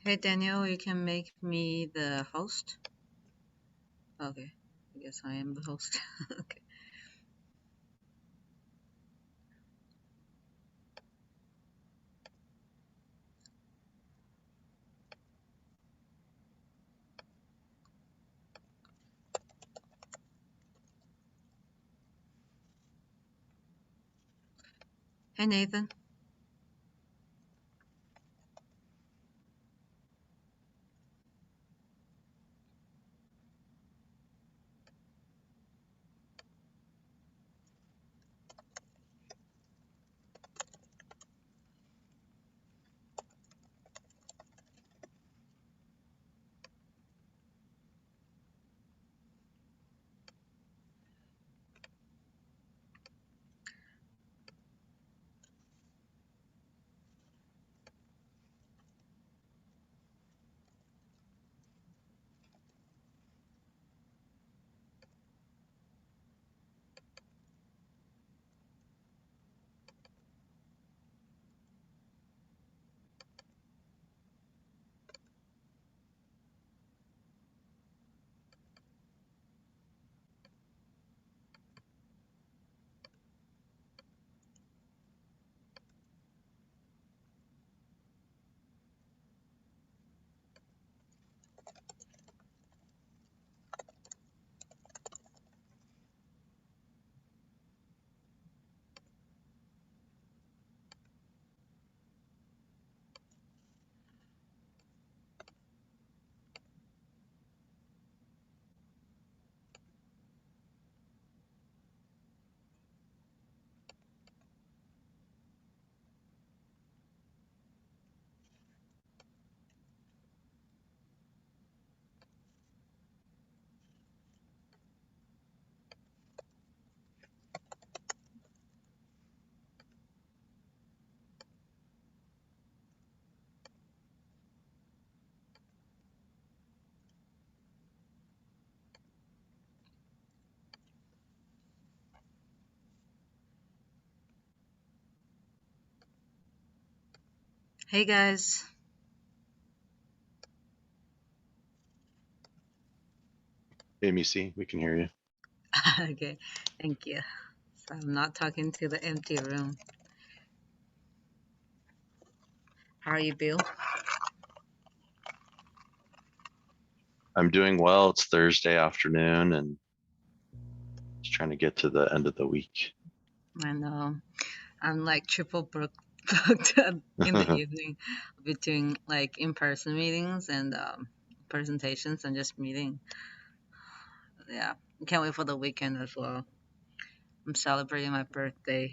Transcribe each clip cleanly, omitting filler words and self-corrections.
Hey Daniel, you can make me the host. Okay, I guess I am the host. Okay. Hey Nathan. Hey guys. Hey, Missy, we can hear you. Okay, thank you. So I'm not talking to the empty room. How are you, Bill? I'm doing well. It's Thursday afternoon and just trying to get to the end of the week. I know I'm like triple booked in the evening between like in-person meetings and presentations and just meeting. Yeah, can't wait for the weekend as well. I'm celebrating my birthday.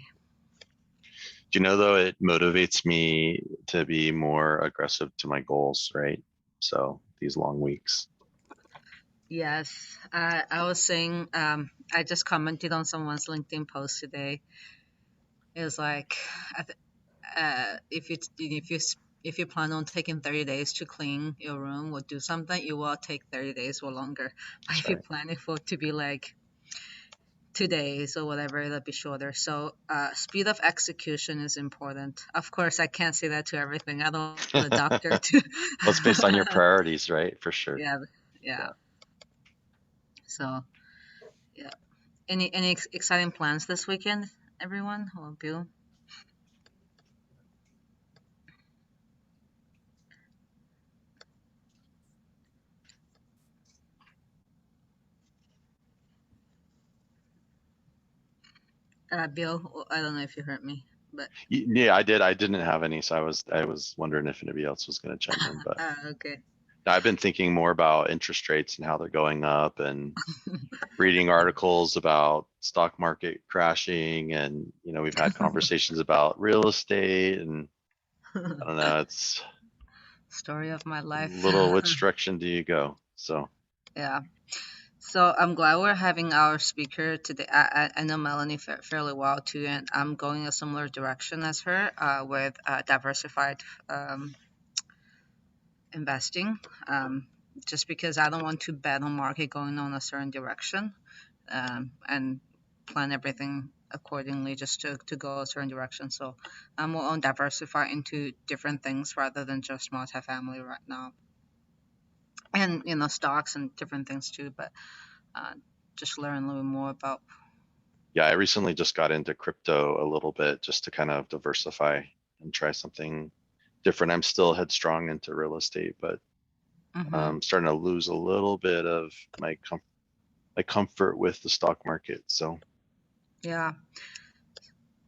Do you know, though, it motivates me to be more aggressive to my goals, right? So these long weeks. Yes, I was saying, I just commented on someone's LinkedIn post today. It was like, if you plan on taking 30 days to clean your room or do something, it will take 30 days or longer. But That's if you right. plan it for to be like 2 days or whatever, it'll be shorter. So, speed of execution is important. Of course, I can't say that to everything. I don't want the doctor to. Well, it's based on your priorities, right? For sure. Yeah, yeah. Yeah. So, yeah. Any exciting plans this weekend, everyone? Or Bill? Bill, I don't know if you heard me, but Yeah, I did. I didn't have any, so I was wondering if anybody else was going to chime in, but okay. I've been thinking more about interest rates and how they're going up and reading articles about stock market crashing, and we've had conversations about real estate, and I don't know, it's Story of my a life. little, which direction do you go? So Yeah. So I'm glad we're having our speaker today. I know Melanie fairly well too, and I'm going a similar direction as her with diversified um, investing. Just because I don't want to bet on market going on a certain direction and plan everything accordingly just to go a certain direction. So I'm more on diversify into different things rather than just multifamily right now, and stocks and different things too. But uh, just learn a little more about. Yeah, I recently just got into crypto a little bit just to kind of diversify and try something different. I'm still headstrong into real estate, but Hmm. I'm starting to lose a little bit of my comfort with the stock market. So Yeah,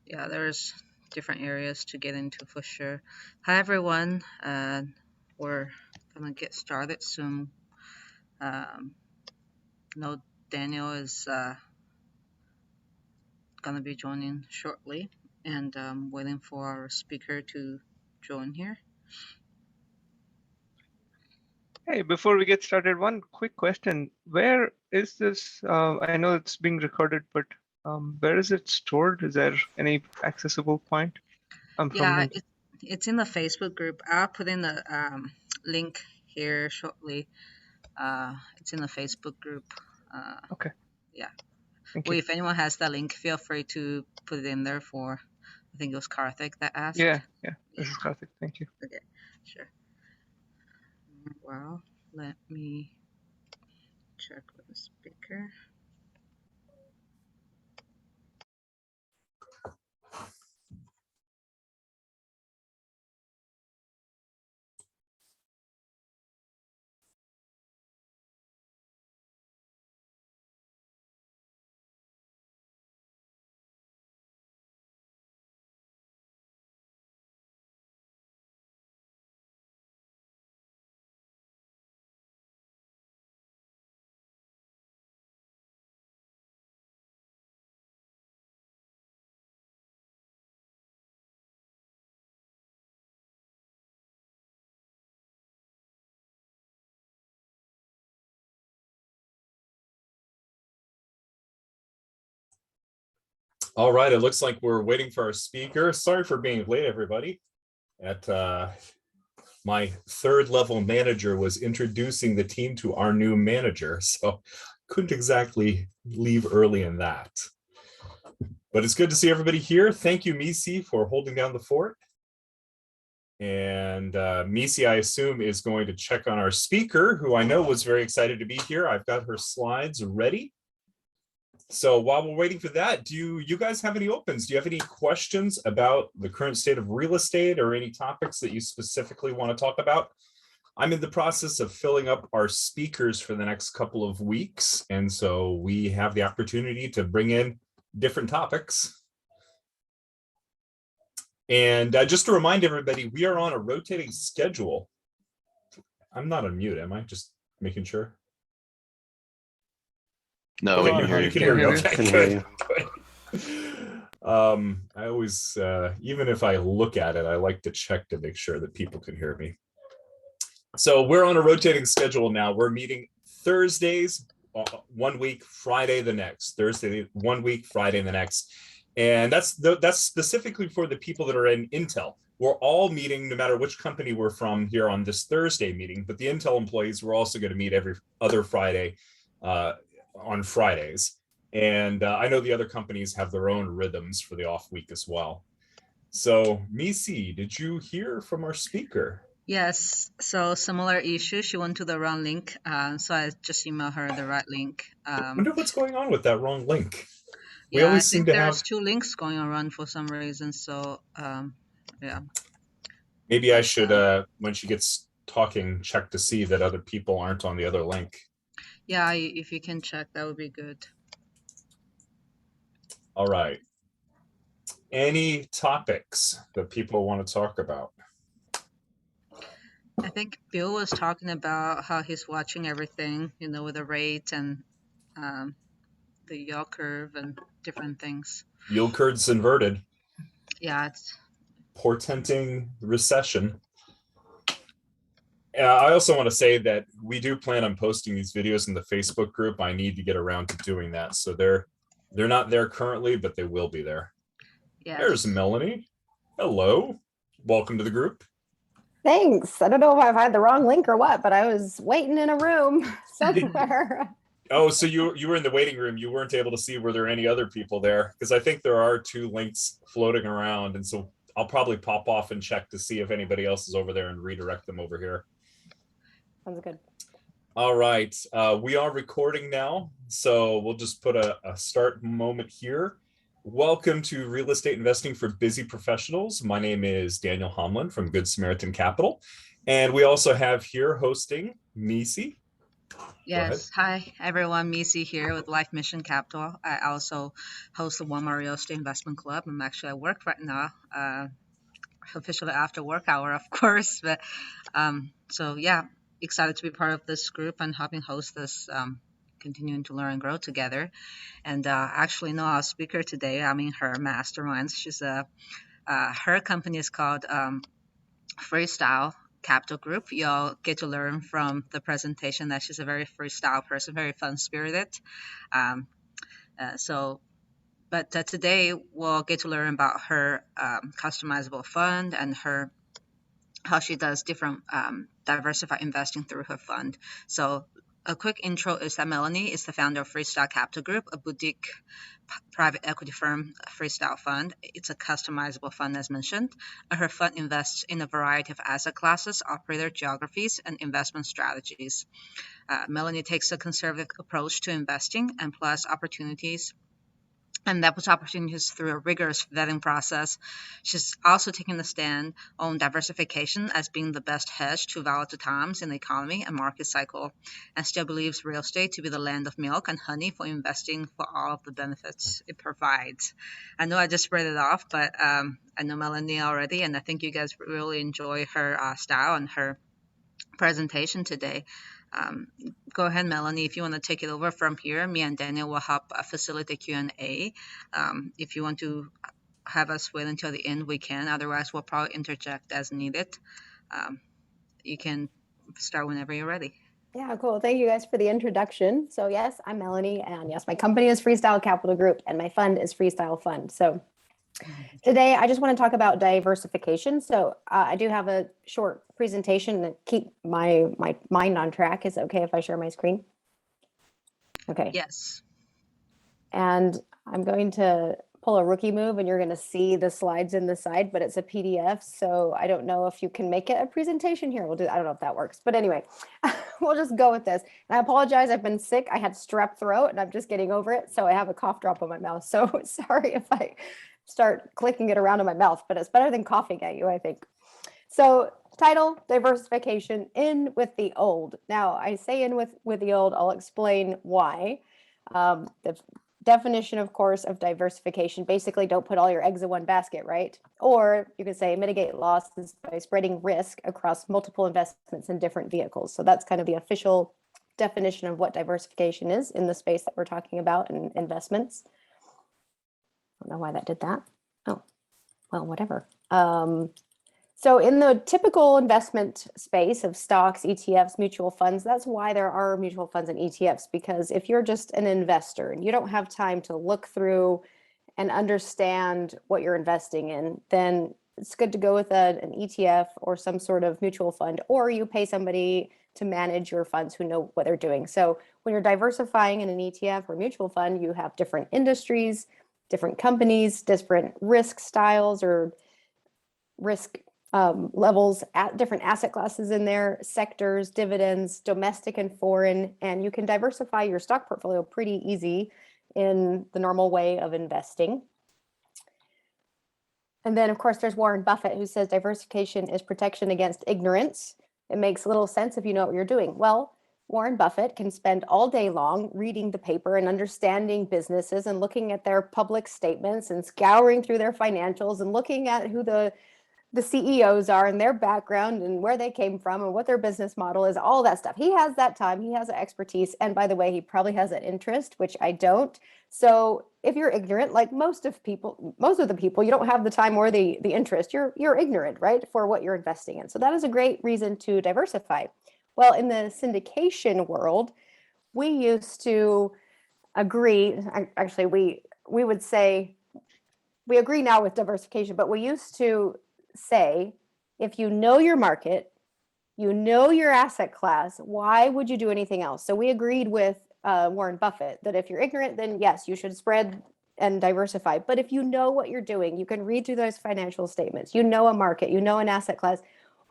yeah. There's different areas to get into for sure. Hi everyone. We're gonna get started soon. Um, no, Daniel is gonna be joining shortly, and waiting for our speaker to join here. Hey, before we get started, one quick question. Where is this? I know it's being recorded, but where is it stored? Is there any accessible point? I'm from Yeah, India. it's in the Facebook group. I'll put in the link here shortly. It's in the Facebook group. Okay, Yeah. thank Well, you. if anyone has the link, feel free to put it in there for. I think it was Karthik that asked. Yeah, this Yeah. is Karthik. Thank you. Okay. Sure. Well, let me check with the speaker. All right, it looks like we're waiting for our speaker. Sorry for being late, everybody. At my third level manager was introducing the team to our new manager, so couldn't exactly leave early in that. But it's good to see everybody here. Thank you, Misi, for holding down the fort. And Misi, I assume, is going to check on our speaker, who I know was very excited to be here. I've got her slides ready. So while we're waiting for that, do you guys have any opens? Do you have any questions about the current state of real estate or any topics that you specifically want to talk about? I'm in the process of filling up our speakers for the next couple of weeks. And so we have the opportunity to bring in different topics. And just to remind everybody, we are on a rotating schedule. I'm not on mute, am I? Just making sure. no, we Okay, can hear you you. can hear me. you. Okay, Can hear good. you. I always, even if I look at it, I like to check to make sure that people can hear me. So we're on a rotating schedule now. We're meeting Thursdays 1 week, Friday the next. Thursday 1 week, Friday the next. And that's specifically for the people that are in Intel. We're all meeting no matter which company we're from here on this Thursday meeting, but the Intel employees, we're also going to meet every other Friday on Fridays. And I know the other companies have their own rhythms for the off week as well. So Misi, did you hear from our speaker? Yes, so similar issue. She went to the wrong link, so I just emailed her the right link. I wonder what's going on with that wrong link. We Yeah, I always seem think to there's have, two links going around for some reason. So, yeah. maybe I But should, when she gets talking, check to see that other people aren't on the other link. yeah, if you can check, that would be good. All right. Any topics that people want to talk about? I think Bill was talking about how he's watching everything, with the rate and um, the yield curve and different things. Yield curves inverted, Yeah, it's portenting recession. I also want to say that we do plan on posting these videos in the Facebook group. I need to get around to doing that. So they're not there currently, but they will be there. There's yes. Melanie. Hello. Welcome to the group. Thanks. I don't know if I've had the wrong link or what, but I was waiting in a room somewhere. Oh, so you were in the waiting room. You weren't able to see were there any other people there? Because I think there are 2 links floating around, and so I'll probably pop off and check to see if anybody else is over there and redirect them over here. Sounds good. All right, we are recording now, so we'll just put a start moment here. Welcome to Real Estate Investing for Busy Professionals. My name is Daniel Homlin from Good Samaritan Capital, and we also have here hosting Misi. Yes. Hi, everyone. Missy here with Life Mission Capital. I also host the Walmart Real Estate Investment Club. I'm actually at work right now, officially after work hour, of course. But so yeah, excited to be part of this group and helping host this, continuing to learn and grow together. And actually, no, our speaker today, I mean, her mastermind. She's her company is called FreeStyle Capital Group. You'll get to learn from the presentation that she's a very freestyle person, very fun spirited. Um, but today we'll get to learn about her customizable fund and her how she does different diversified investing through her fund. So a quick intro is that Melanie is the founder of FreeStyle Capital Group, a boutique private equity firm FreeStyle fund. It's a customizable fund, as mentioned. Her fund invests in a variety of asset classes, operator geographies, and investment strategies. Melanie takes a conservative approach to investing and plus opportunities. And that puts opportunities through a rigorous vetting process. She's also taking a stand on diversification as being the best hedge to volatile times in the economy and market cycle, and still believes real estate to be the land of milk and honey for investing for all of the benefits it provides. I know I just spread it off, but I know Melanie already, and I think you guys really enjoy her style and her presentation today. Go ahead, Melanie, if you want to take it over from here. Me and Daniel will help facilitate Q&A. If you want to have us wait until the end, we can. Otherwise, we'll probably interject as needed. You can start whenever you're ready. Yeah, cool. Thank you guys for the introduction. So yes, I'm Melanie, and yes, my company is FreeStyle Capital Group, and my fund is FreeStyle Fund. So today, I just want to talk about diversification. So I do have a short presentation to keep my mind on track. Is it okay if I share my screen? Okay. Yes. And I'm going to pull a rookie move, and you're going to see the slides in the side, but it's a PDF. So I don't know if you can make it a presentation here. We'll do. I don't know if that works, but anyway, we'll just go with this. And I apologize. I've been sick. I had strep throat, and I'm just getting over it. So I have a cough drop on my mouth. So sorry if I start clicking it around in my mouth, but it's better than coughing at you, I think. So title, diversification, in with the old. Now I say in with the old, I'll explain why. The definition, of course, of diversification, basically don't put all your eggs in one basket, right? Or you could say mitigate losses by spreading risk across multiple investments in different vehicles. So that's kind of the official definition of what diversification is in the space that we're talking about in investments. I don't know why that did that. Oh, well, whatever. So in the typical investment space of stocks, ETFs, mutual funds, that's why there are mutual funds and ETFs, because if you're just an investor and you don't have time to look through and understand what you're investing in, then it's good to go with an ETF or some sort of mutual fund, or you pay somebody to manage your funds who know what they're doing. So when you're diversifying in an ETF or mutual fund, you have different industries, different companies, different risk styles or risk levels, at different asset classes in there, sectors, dividends, domestic and foreign, and you can diversify your stock portfolio pretty easy in the normal way of investing. And then, of course, there's Warren Buffett, who says diversification is protection against ignorance. It makes little sense if you know what you're doing. Well, Warren Buffett can spend all day long reading the paper and understanding businesses and looking at their public statements and scouring through their financials and looking at who the CEOs are and their background and where they came from and what their business model is, all that stuff. He has that time, he has that expertise. And by the way, he probably has an interest, which I don't. So if you're ignorant, like most of the people, you don't have the time or the interest, you're ignorant, right, for what you're investing in. So that is a great reason to diversify. Well, in the syndication world, we used to agree, actually, we would say, we agree now with diversification, but we used to say, if you know your market, you know your asset class, why would you do anything else? So we agreed with Warren Buffett, that if you're ignorant, then yes, you should spread and diversify. But if you know what you're doing, you can read through those financial statements, you know a market, you know an asset class,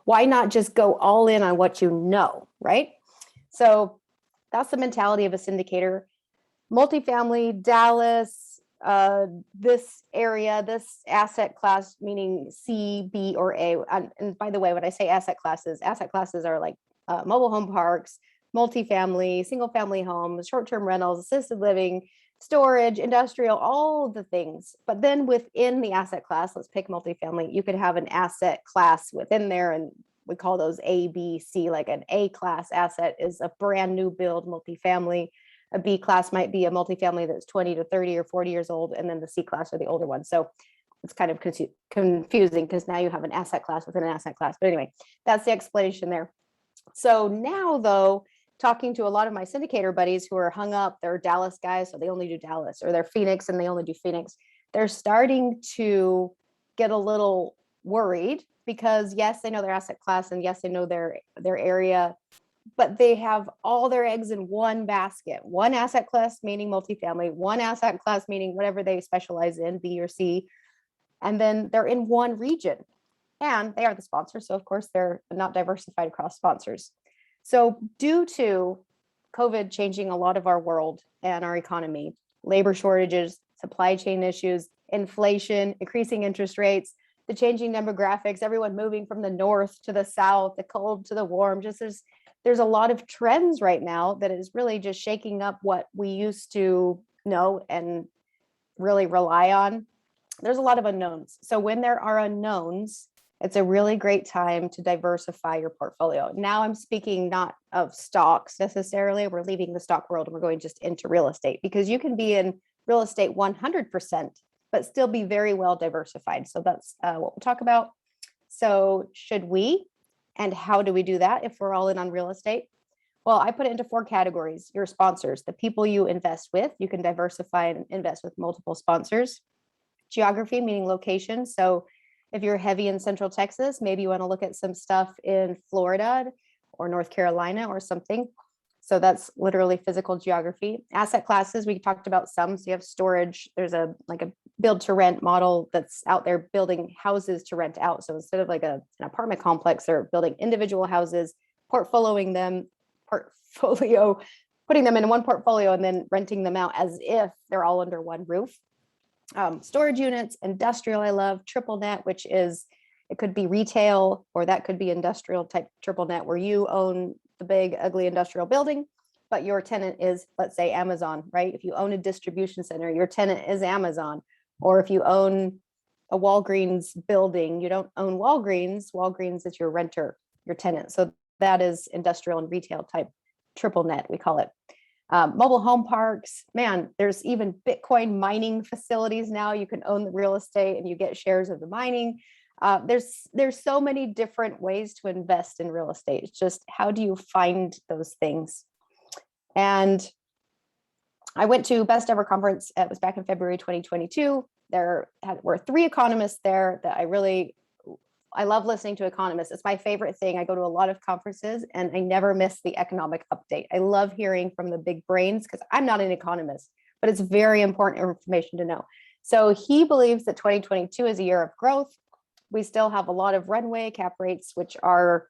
why not just go all in on what you know, right? So that's the mentality of a syndicator. Multifamily, Dallas, this area, this asset class, meaning C, B, or A. And by the way, when I say asset classes are like mobile home parks, multifamily, single family homes, short-term rentals, assisted living, storage, industrial, all the things. But then within the asset class, let's pick multifamily, you could have an asset class within there, and we call those A, B, C. Like an A class asset is a brand new build multifamily. A B class might be a multifamily that's 20 to 30 or 40 years old, and then the C class are the older ones. So it's kind of confusing because now you have an asset class within an asset class. But anyway, that's the explanation there. So now, though, talking to a lot of my syndicator buddies who are hung up, they're Dallas guys, so they only do Dallas, or they're Phoenix and they only do Phoenix. They're starting to get a little worried because yes, they know their asset class, and yes, they know their area, but they have all their eggs in one basket. One asset class, meaning multifamily, one asset class, meaning whatever they specialize in, B or C, and then they're in one region. And they are the sponsor, so of course they're not diversified across sponsors. So due to COVID changing a lot of our world and our economy, labor shortages, supply chain issues, inflation, increasing interest rates, the changing demographics, everyone moving from the north to the south, the cold to the warm, just there's a lot of trends right now that is really just shaking up what we used to know and really rely on. There's a lot of unknowns. So when there are unknowns, it's a really great time to diversify your portfolio. Now I'm speaking not of stocks necessarily. We're leaving the stock world and we're going just into real estate, because you can be in real estate 100%, but still be very well diversified. So that's what we'll talk about. So should we, and how do we do that if we're all in on real estate? Well, I put it into 4 categories. Your sponsors, the people you invest with, you can diversify and invest with multiple sponsors. Geography, meaning location. So if you're heavy in Central Texas, maybe you want to look at some stuff in Florida or North Carolina or something. So that's literally physical geography. Asset classes, we talked about some. So you have storage. There's a build to rent model that's out there building houses to rent out. So instead of like an apartment complex, they're building individual houses, putting them in one portfolio and then renting them out as if they're all under one roof. Storage units, industrial, I love triple net, which is, it could be retail or that could be industrial type triple net, where you own the big ugly industrial building, but your tenant is, let's say, Amazon, right? If you own a distribution center, your tenant is Amazon. Or if you own a Walgreens building, you don't own Walgreens. Walgreens is your renter, your tenant. So that is industrial and retail type triple net, we call it. Mobile home parks, man, there's even Bitcoin mining facilities now. You can own the real estate and you get shares of the mining. There's so many different ways to invest in real estate. It's just, how do you find those things? And I went to Best Ever Conference. It was back in February 2022. There were 3 economists there that I love listening to economists. It's my favorite thing. I go to a lot of conferences and I never miss the economic update. I love hearing from the big brains because I'm not an economist, but it's very important information to know. So he believes that 2022 is a year of growth. We still have a lot of runway. Cap rates, which are,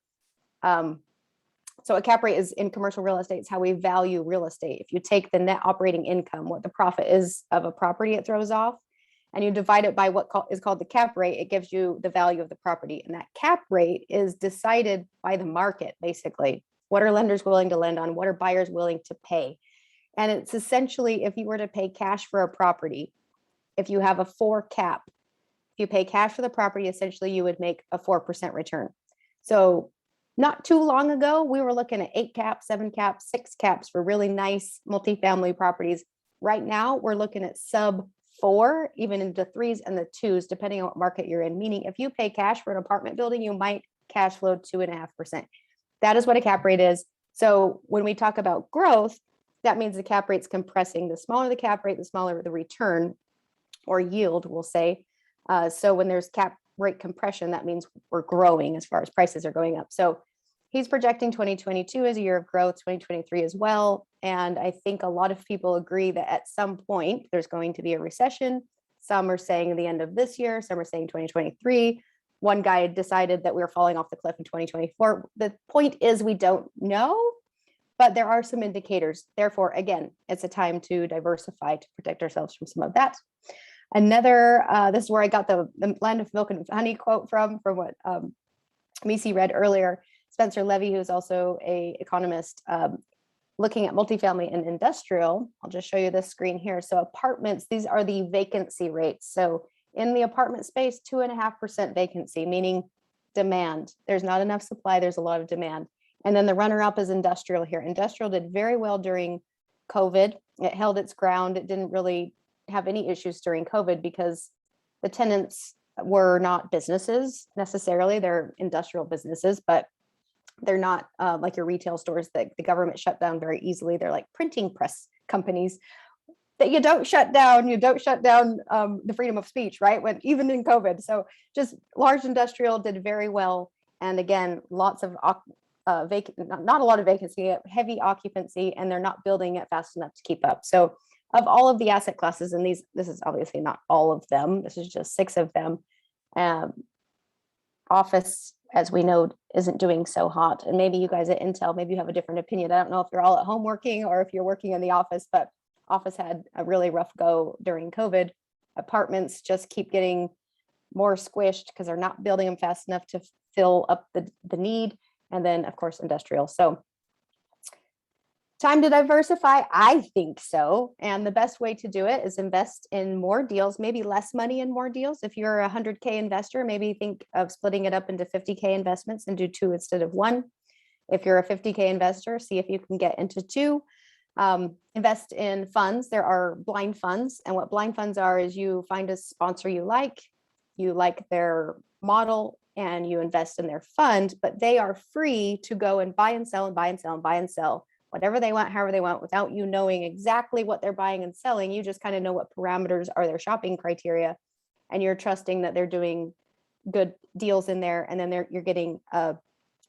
so a cap rate is in commercial real estate. It's how we value real estate. If you take the net operating income, what the profit is of a property it throws off, and you divide it by what is called the cap rate, it gives you the value of the property. And that cap rate is decided by the market, basically. What are lenders willing to lend on? What are buyers willing to pay? And it's essentially, if you were to pay cash for a property, if you have a 4 cap, if you pay cash for the property, essentially you would make a 4% return. So not too long ago, we were looking at 8 caps, 7 caps, 6 caps for really nice multifamily properties. Right now, we're looking at sub 4, even into 3s and the 2s, depending on what market you're in. Meaning, if you pay cash for an apartment building, you might cash flow 2.5%. That is what a cap rate is. So when we talk about growth, that means the cap rate's compressing. The smaller the cap rate, the smaller the return or yield, we'll say. So when there's cap rate compression, that means we're growing as far as prices are going up. So he's projecting 2022 as a year of growth, 2023 as well. And I think a lot of people agree that at some point there's going to be a recession. Some are saying the end of this year, some are saying 2023. One guy decided that we were falling off the cliff in 2024. The point is we don't know, but there are some indicators. Therefore, again, it's a time to diversify to protect ourselves from some of that. Another, this is where I got the land of milk and honey quote from what Misi read earlier. Spencer Levy, who's also an economist, looking at multifamily and industrial. I'll just show you this screen here. So apartments, these are the vacancy rates. So in the apartment space, 2.5% vacancy, meaning demand. There's not enough supply, there's a lot of demand. And then the runner-up is industrial here. Industrial did very well during COVID. It held its ground. It didn't really have any issues during COVID because the tenants were not businesses necessarily. They're industrial businesses, but they're not like your retail stores that the government shut down very easily. They're like printing press companies that you don't shut down. You don't shut down the freedom of speech, right? When even in COVID. So just large industrial did very well. And again, lots of not a lot of vacancy, heavy occupancy, and they're not building it fast enough to keep up. So of all of the asset classes, and this is obviously not all of them, this is just 6 of them. Office, as we know, isn't doing so hot. And maybe you guys at Intel, maybe you have a different opinion. I don't know if you're all at home working or if you're working in the office, but office had a really rough go during COVID. Apartments just keep getting more squished because they're not building them fast enough to fill up the need. And then of course, industrial. So time to diversify, I think so. And the best way to do it is invest in more deals, maybe less money in more deals. If you're a 100K investor, maybe think of splitting it up into 50K investments and do 2 instead of 1. If you're a 50K investor, see if you can get into 2. Invest in funds. There are blind funds. And what blind funds are is you find a sponsor you like their model, and you invest in their fund, but they are free to go and buy and sell and buy and sell and buy and sell whatever they want, however they want, without you knowing exactly what they're buying and selling. You just kind of know what parameters are their shopping criteria, and you're trusting that they're doing good deals in there, and then you're getting a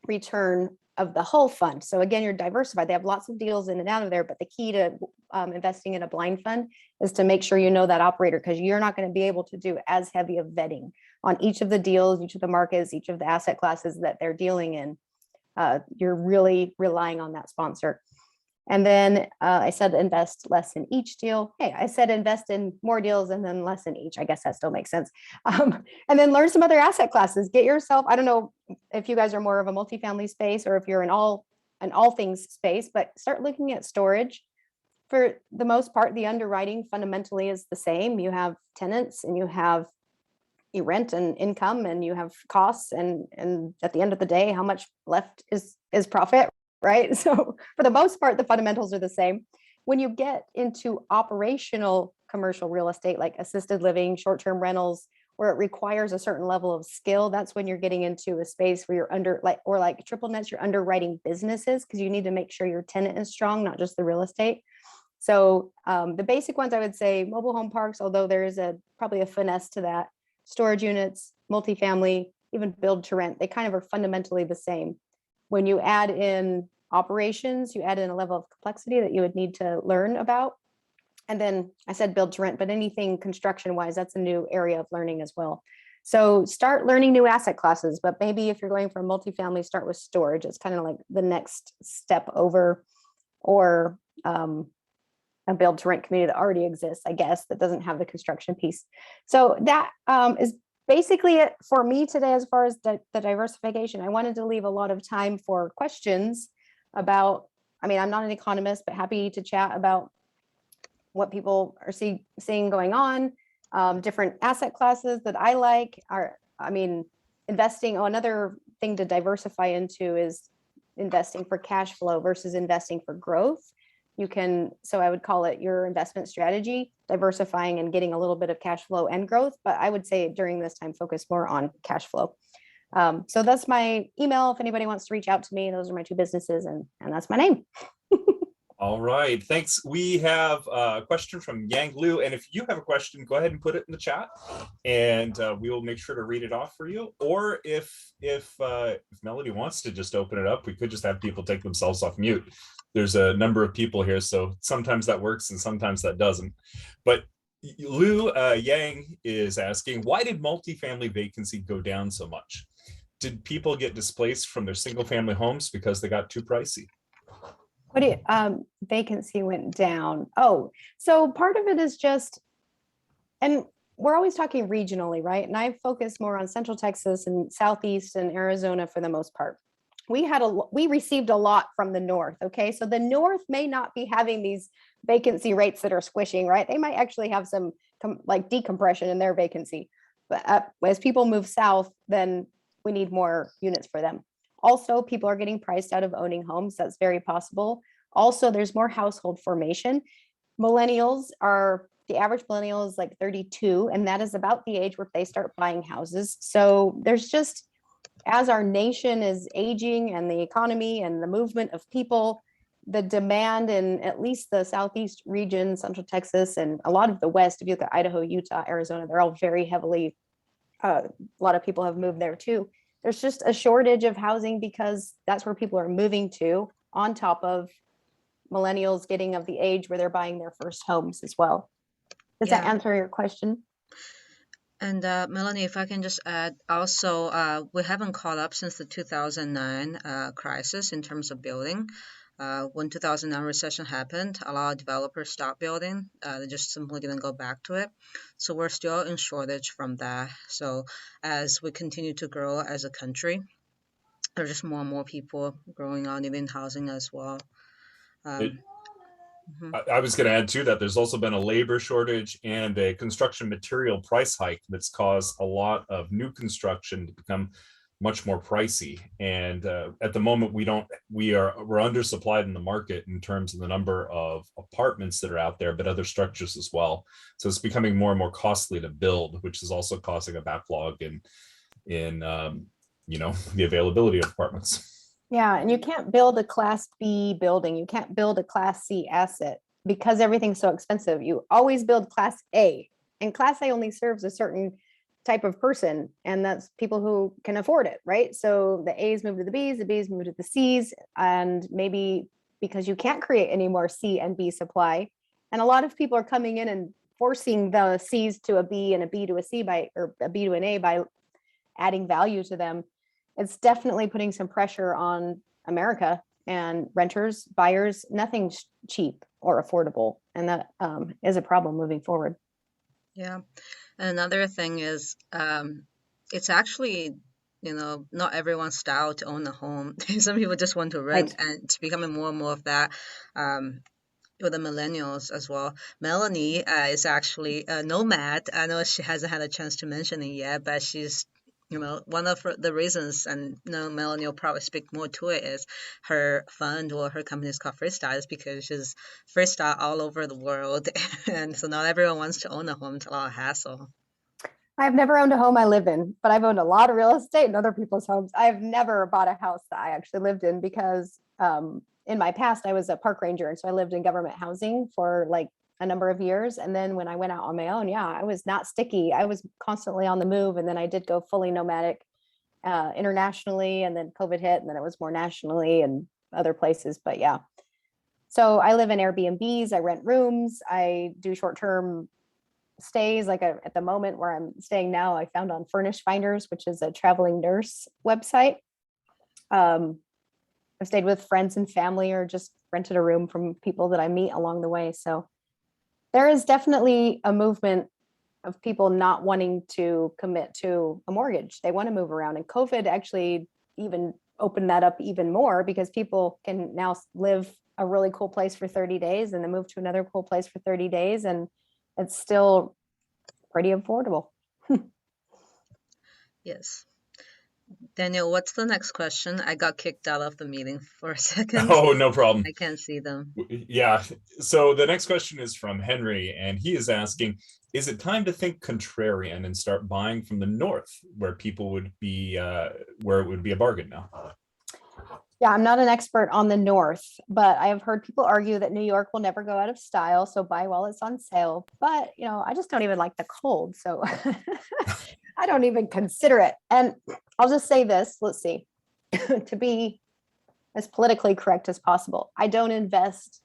return of the whole fund. So again, you're diversified. They have lots of deals in and out of there, but the key to investing in a blind fund is to make sure you know that operator, because you're not going to be able to do as heavy of vetting on each of the deals, each of the markets, each of the asset classes that they're dealing in. You're really relying on that sponsor. And then I said invest less in each deal. Hey, I said invest in more deals and then less in each. I guess that still makes sense. And then learn some other asset classes. Get yourself, I don't know if you guys are more of a multifamily space or if you're in all things space, but start looking at storage. For the most part, the underwriting fundamentally is the same. You have tenants and you rent and income and you have costs, and at the end of the day, how much left is profit, right? So for the most part, the fundamentals are the same. When you get into operational commercial real estate, like assisted living, short-term rentals, where it requires a certain level of skill, that's when you're getting into a space where you're like triple nets, you're underwriting businesses, because you need to make sure your tenant is strong, not just the real estate. So the basic ones, I would say mobile home parks, although there is probably a finesse to that, storage units, multifamily, even build to rent, they kind of are fundamentally the same. When you add in operations, you add in a level of complexity that you would need to learn about. And then I said build to rent, but anything construction wise, that's a new area of learning as well. So start learning new asset classes, but maybe if you're going for multifamily, start with storage. It's kind of like the next step over, or a build to rent community that already exists, I guess, that doesn't have the construction piece. So that is basically it for me today as far as the diversification. I wanted to leave a lot of time for questions about, I'm not an economist, but happy to chat about what people are seeing going on, different asset classes that I like investing. Another thing to diversify into is investing for cash flow versus investing for growth. So I would call it your investment strategy, diversifying and getting a little bit of cash flow and growth. But I would say during this time, focus more on cash flow. So that's my email. If anybody wants to reach out to me, those are my 2 businesses, and that's my name. All right, thanks. We have a question from Yang Lu, and if you have a question, go ahead and put it in the chat, and we will make sure to read it off for you. Or if Melody wants to just open it up, we could just have people take themselves off mute. There's a number of people here, so sometimes that works and sometimes that doesn't. But Lu Yang is asking, why did multifamily vacancy go down so much? Did people get displaced from their single family homes because they got too pricey? What do you, vacancy went down? Oh, so part of it is just, and we're always talking regionally, right? And I focus more on Central Texas and Southeast and Arizona for the most part. We received a lot from the North. Okay, so the North may not be having these vacancy rates that are squishing, right? They might actually have some like decompression in their vacancy. But as people move south, then we need more units for them. Also, people are getting priced out of owning homes. That's very possible. Also, there's more household formation. The average millennial is like 32, and that is about the age where they start buying houses. So there's just, as our nation is aging and the economy and the movement of people, the demand in at least the Southeast region, Central Texas, and a lot of the West, if you look at Idaho, Utah, Arizona, they're all very heavily, a lot of people have moved there too. There's just a shortage of housing because that's where people are moving to, on top of millennials getting of the age where they're buying their first homes as well. Does that answer your question? And Melanie, if I can just add, also, we haven't caught up since the 2009 crisis in terms of building. When 2009 recession happened, a lot of developers stopped building. They just simply didn't go back to it. So we're still in shortage from that. So as we continue to grow as a country, there's just more and more people growing out needing housing as well. I was going to add to that, there's also been a labor shortage and a construction material price hike that's caused a lot of new construction to become much more pricey. And at the moment, we're undersupplied in the market in terms of the number of apartments that are out there, but other structures as well. So it's becoming more and more costly to build, which is also causing a backlog in the availability of apartments. Yeah, and you can't build a Class B building. You can't build a Class C asset because everything's so expensive. You always build Class A, and Class A only serves a certain type of person, and that's people who can afford it, right? So the A's move to the B's move to the C's, and maybe because you can't create any more C and B supply, and a lot of people are coming in and forcing the C's to a B and a B to a C or a B to an A by adding value to them. It's definitely putting some pressure on America and renters, buyers. Nothing's cheap or affordable, and that is a problem moving forward. Yeah. Another thing is, it's actually, not everyone's style to own a home. Some people just want to rent, right. And it's becoming more and more of that with the millennials as well. Melanie is actually a nomad. I know she hasn't had a chance to mention it yet, but she's, one of the reasons, and Melanie will probably speak more to it, is her fund or her company is called FreeStyle, is because she's FreeStyle all over the world. And so not everyone wants to own a home. It's a lot of hassle. I've never owned a home I live in, but I've owned a lot of real estate in other people's homes. I've never bought a house that I actually lived in because in my past, I was a park ranger. And so I lived in government housing for like a number of years. And then when I went out on my own, I was not sticky. I was constantly on the move. And then I did go fully nomadic internationally, and then COVID hit, and then it was more nationally and other places. But yeah, so I live in Airbnbs, I rent rooms, I do short-term stays. Like at the moment where I'm staying now, I found on Furnish Finders, which is a traveling nurse website. I've stayed with friends and family, or just rented a room from people that I meet along the way. So there is definitely a movement of people not wanting to commit to a mortgage. They want to move around, and COVID actually even opened that up even more, because people can now live a really cool place for 30 days and then move to another cool place for 30 days. And it's still pretty affordable. Yes. Daniel, what's the next question? I got kicked out of the meeting for a second. Oh, no problem. I can't see them. Yeah. So the next question is from Henry, and he is asking, is it time to think contrarian and start buying from the north, where people would be, where it would be a bargain now? Yeah, I'm not an expert on the North, but I have heard people argue that New York will never go out of style. So buy while it's on sale. But, I just don't even like the cold. So I don't even consider it. And I'll just say this, let's see, to be as politically correct as possible. I don't invest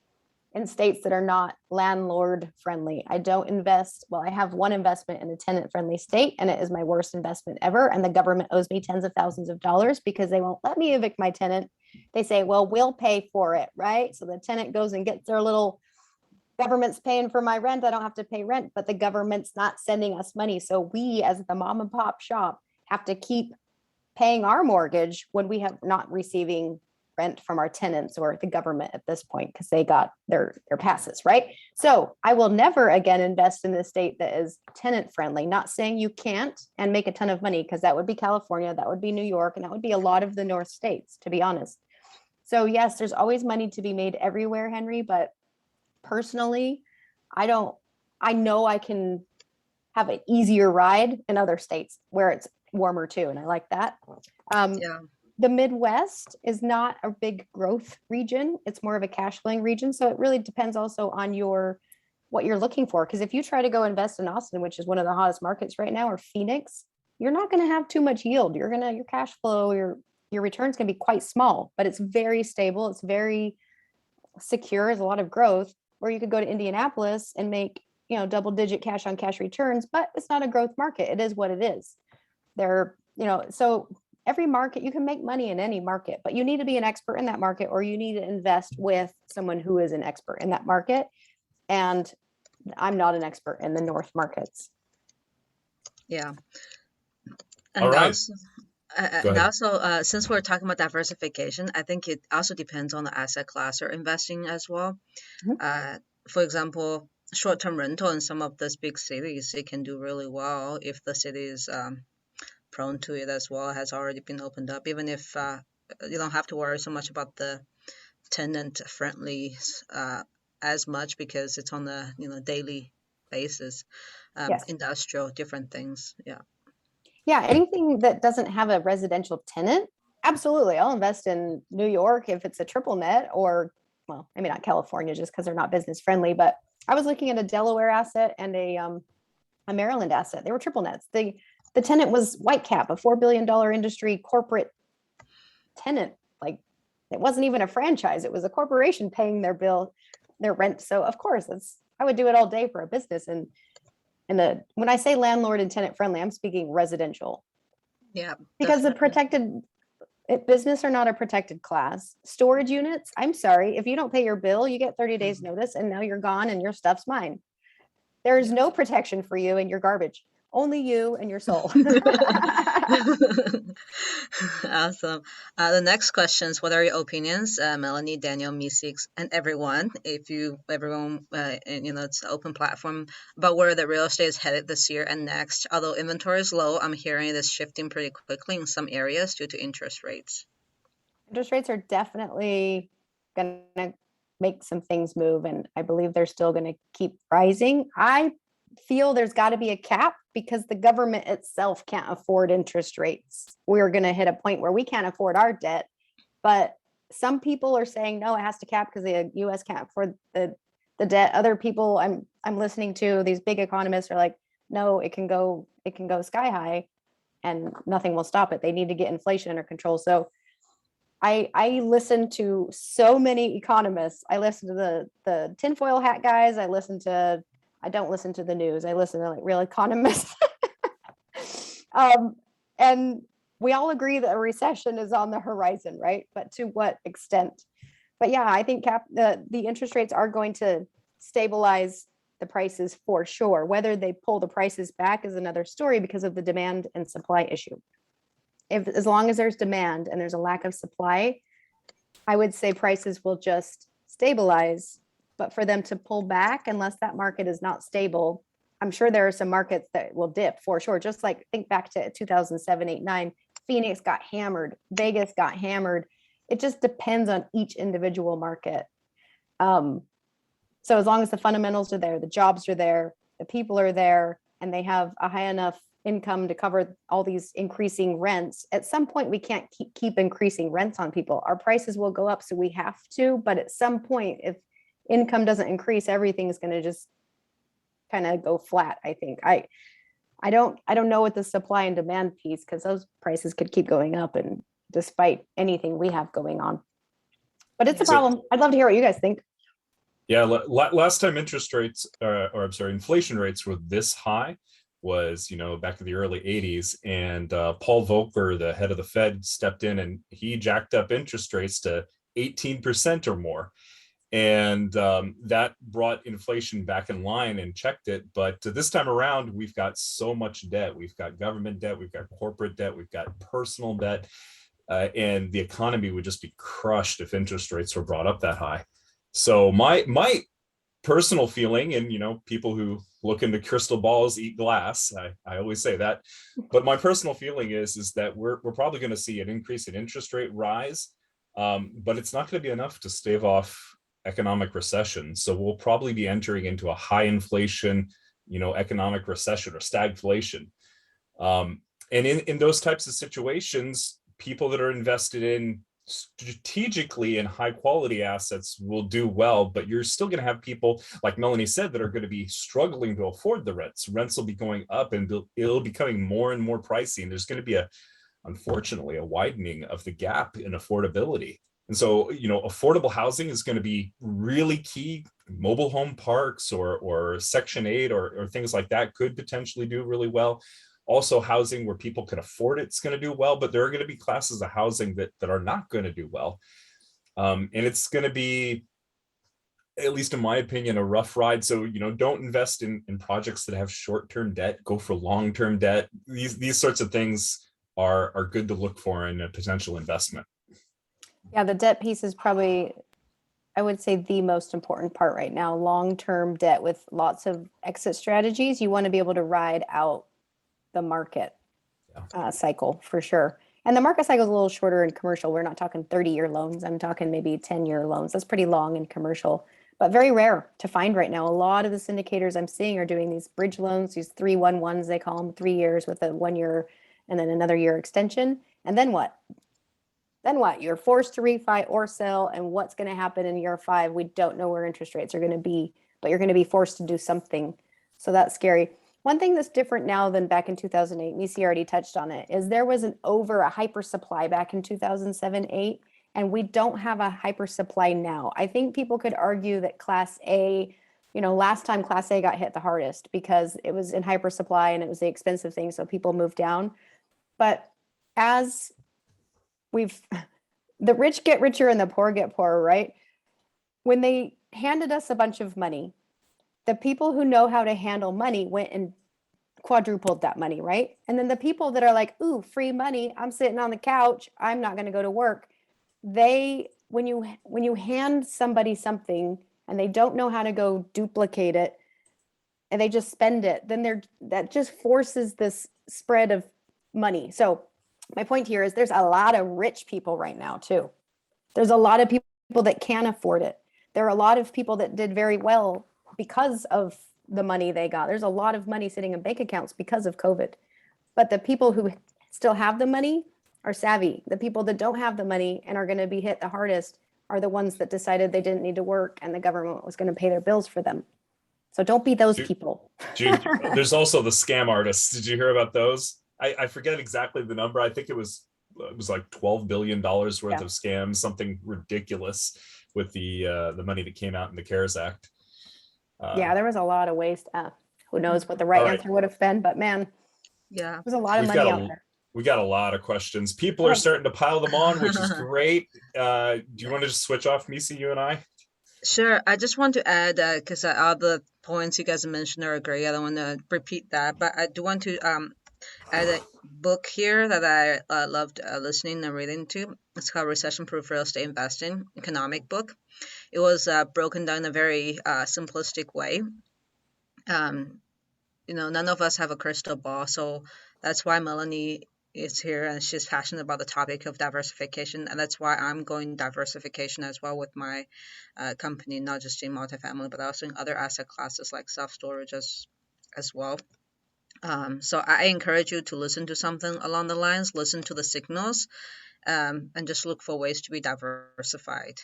in states that are not landlord friendly. I don't invest, well, I have one investment in a tenant friendly state, and it is my worst investment ever. And the government owes me tens of thousands of dollars because they won't let me evict my tenant. They say, well, we'll pay for it, right? So the tenant goes and gets their little, government's paying for my rent. I don't have to pay rent, but the government's not sending us money. So we, as the mom and pop shop, have to keep paying our mortgage when we have not receiving rent from our tenants or the government at this point because they got their passes, right? So I will never again invest in a state that is tenant friendly. Not saying you can't and make a ton of money, because that would be California, that would be New York, and that would be a lot of the North states, to be honest. So yes, there's always money to be made everywhere, Henry, but personally, I know I can have an easier ride in other states where it's warmer too, and I like that. Yeah. The Midwest is not a big growth region. It's more of a cash flowing region. So it really depends also on what you're looking for. Because if you try to go invest in Austin, which is one of the hottest markets right now, or Phoenix, you're not going to have too much yield. Your cash flow, your returns can be quite small, but it's very stable. It's very secure. There's a lot of growth. Or you could go to Indianapolis and make, double digit cash on cash returns, but it's not a growth market. It is what it is. So every market, you can make money in any market, but you need to be an expert in that market, or you need to invest with someone who is an expert in that market. And I'm not an expert in the North markets. Yeah. All right. Since we're talking about diversification, I think it also depends on the asset class you're investing as well. Mhm. For example, short-term rental in some of these big cities, it can do really well if the city is prone to it as well, has already been opened up, even if you don't have to worry so much about the tenant friendly as much, because it's on the daily basis. Yes. Industrial, different things. Yeah, anything that doesn't have a residential tenant, absolutely. I'll invest in New York if it's a triple net, or, well, maybe not California just because they're not business friendly, but I was looking at a Delaware asset and a Maryland asset. They were triple nets. The tenant was Whitecap, a $4 billion industry corporate tenant. Like, it wasn't even a franchise. It was a corporation paying their rent. So of course I would do it all day for a business. And when I say landlord and tenant friendly, I'm speaking residential. Yeah. Because the definitely. business are not a protected class. Storage units, I'm sorry, if you don't pay your bill, you get 30 days notice and now you're gone and your stuff's mine. There is no protection for you and your garbage. Only you and your soul. Awesome. The next question is, what are your opinions, Melanie, Daniel, Me6, and everyone, everyone, it's an open platform, about where the real estate is headed this year and next? Although inventory is low, I'm hearing it is shifting pretty quickly in some areas due to interest rates. Interest rates are definitely going to make some things move, and I believe they're still going to keep rising. I feel there's got to be a cap because the government itself can't afford interest rates. We're going to hit a point where we can't afford our debt, but some people are saying no, it has to cap because the U.S. can't afford the debt. Other people I'm listening to, these big economists, are like, no, it can go sky high, and nothing will stop it. They need to get inflation under control. So I listen to so many economists. I listen to the tinfoil hat guys. I don't listen to the news. I listen to like real economists. And we all agree that a recession is on the horizon, right? But to what extent? But yeah, I think the interest rates are going to stabilize the prices for sure. Whether they pull the prices back is another story because of the demand and supply issue. As long as there's demand and there's a lack of supply, I would say prices will just stabilize. But for them to pull back, unless that market is not stable, I'm sure there are some markets that will dip for sure. Just like think back to 2007, 8, 9, Phoenix got hammered, Vegas got hammered. It just depends on each individual market. So as long as the fundamentals are there, the jobs are there, the people are there, and they have a high enough income to cover all these increasing rents. At some point, we can't keep increasing rents on people. Our prices will go up, so we have to. But at some point, if income doesn't increase, everything is going to just kind of go flat. I think. I don't know what the supply and demand piece, because those prices could keep going up, and despite anything we have going on. But it's a Yeah. problem. I'd love to hear what you guys think. Yeah, last time interest rates, or I'm sorry, inflation rates were this high was, back in the early 80s. And Paul Volcker, the head of the Fed, stepped in and he jacked up interest rates to 18% or more. And that brought inflation back in line and checked it. But this time around, we've got so much debt. We've got government debt, we've got corporate debt, we've got personal debt. And the economy would just be crushed if interest rates were brought up that high. So my personal feeling, and people who look into crystal balls eat glass, I always say that, but my personal feeling is that we're probably going to see an increase in interest rate rise, but it's not going to be enough to stave off economic recession. So we'll probably be entering into a high inflation, economic recession or stagflation. And in those types of situations, people that are invested in strategically in high quality assets will do well, but you're still going to have people, like Melanie said, that are going to be struggling to afford the rents. Rents will be going up, and it'll be becoming more and more pricey. And there's going to be unfortunately, a widening of the gap in affordability. And so, affordable housing is going to be really key. Mobile home parks or Section 8 or things like that could potentially do really well. Also, housing where people can afford it's going to do well, but there are going to be classes of housing that are not going to do well. And it's going to be, at least in my opinion, a rough ride. So, don't invest in projects that have short-term debt. Go for long-term debt. These sorts of things are good to look for in a potential investment. Yeah, the debt piece is probably, I would say, the most important part right now. Long-term debt with lots of exit strategies. You want to be able to ride out the market cycle for sure. And the market cycle is a little shorter in commercial. We're not talking 30-year loans. I'm talking maybe 10-year loans. That's pretty long in commercial, but very rare to find right now. A lot of the syndicators I'm seeing are doing these bridge loans, these 3-1-1s, they call them, 3 years with a 1 year and then another year extension. And then what? Then what? You're forced to refi or sell. And what's going to happen in year 5? We don't know where interest rates are going to be, but you're going to be forced to do something. So that's scary. One thing that's different now than back in 2008, Nisi already touched on it, is there was a hyper supply back in 2007-8, and we don't have a hyper supply now. I think people could argue that Class A, last time Class A got hit the hardest because it was in hyper supply and it was the expensive thing, so people moved down. But as the rich get richer and the poor get poorer, right? When they handed us a bunch of money, the people who know how to handle money went and quadrupled that money, right? And then the people that are like, ooh, free money, I'm sitting on the couch, I'm not going to go to work. When you hand somebody something and they don't know how to go duplicate it and they just spend it, then that just forces this spread of money. So my point here is there's a lot of rich people right now too. There's a lot of people that can afford it. There are a lot of people that did very well because of the money they got. There's a lot of money sitting in bank accounts because of COVID. But the people who still have the money are savvy. The people that don't have the money and are going to be hit the hardest are the ones that decided they didn't need to work and the government was going to pay their bills for them. So don't be those people. There's also the scam artists. Did you hear about those? I forget exactly the number. I think it was like $12 billion worth of scams, something ridiculous with the money that came out in the CARES Act. There was a lot of waste. Who knows what the right answer would have been, but man, there's a lot of money out there. We got a lot of questions. People are starting to pile them on, which is great. Do you want to just switch off, Misi, you and I? Sure. I just want to add, because all the points you guys mentioned are great. I don't want to repeat that, but I do want to add a book here that I loved listening and reading to. It's called Recession Proof Real Estate Investing, economic book. It was broken down in a very simplistic way. None of us have a crystal ball, so that's why Melanie is here and she's passionate about the topic of diversification, and that's why I'm going diversification as well with my company, not just in multifamily, but also in other asset classes like self-storage as well. So I encourage you to listen to something along the lines, listen to the signals, and just look for ways to be diversified,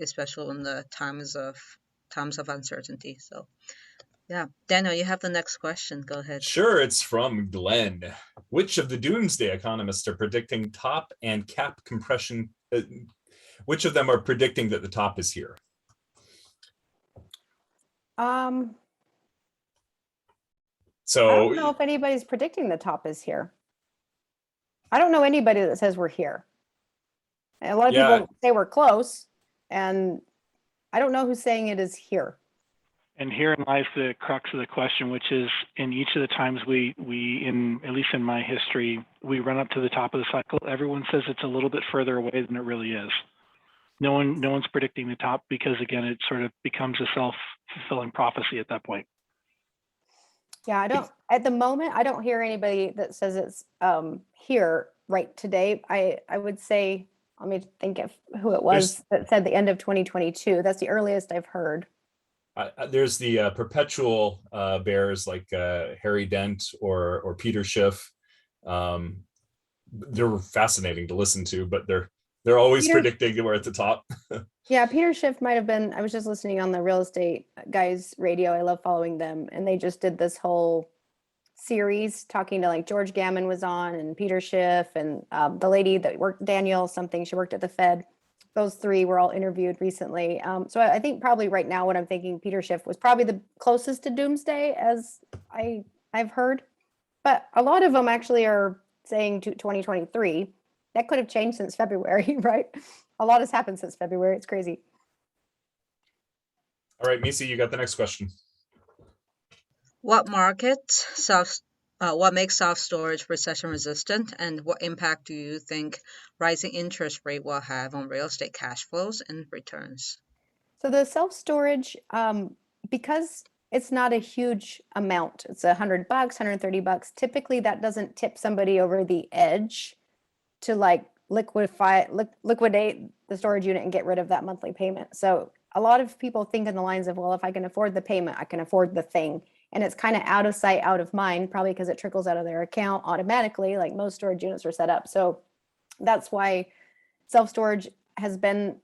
especially in the times of uncertainty. So yeah, Daniel, you have the next question. Go ahead. Sure, it's from Glenn. Which of the doomsday economists are predicting top and cap compression? Which of them are predicting that the top is here? I So don't know if anybody's predicting the top is here. I don't know anybody that says we're here. And a lot of Yeah. people say we're close, and I don't know who's saying it is here. And herein lies the crux of the question, which is in each of the times we at least in my history, we run up to the top of the cycle, everyone says it's a little bit further away than it really is. No one's predicting the top because, again, it sort of becomes a self-fulfilling prophecy at that point. Yeah, at the moment, I don't hear anybody that says it's here right today. I would say, let me think of who it was that said the end of 2022. That's the earliest I've heard. There's the perpetual bears like Harry Dent or Peter Schiff. They're fascinating to listen to, but they're always predicting we're at the top. Yeah, Peter Schiff might have been. I was just listening on the real estate guys radio. I love following them, and they just did this whole series talking to, like, George Gammon was on, and Peter Schiff, and the lady that worked, Daniel something, she worked at the Fed. Those three were all interviewed recently. So I think probably right now what I'm thinking, Peter Schiff was probably the closest to doomsday as I've heard. But a lot of them actually are saying 2023. That could have changed since February, right? A lot has happened since February. It's crazy. All right, Misi, you got the next question. What makes self-storage recession resistant, and what impact do you think rising interest rate will have on real estate cash flows and returns? So the self-storage, because it's not a huge amount, it's $100, $130. Typically that doesn't tip somebody over the edge to, like, liquidate the storage unit and get rid of that monthly payment. So a lot of people think in the lines of, well, if I can afford the payment, I can afford the thing. And it's kind of out of sight, out of mind, probably because it trickles out of their account automatically, like most storage units are set up. So that's why self-storage has been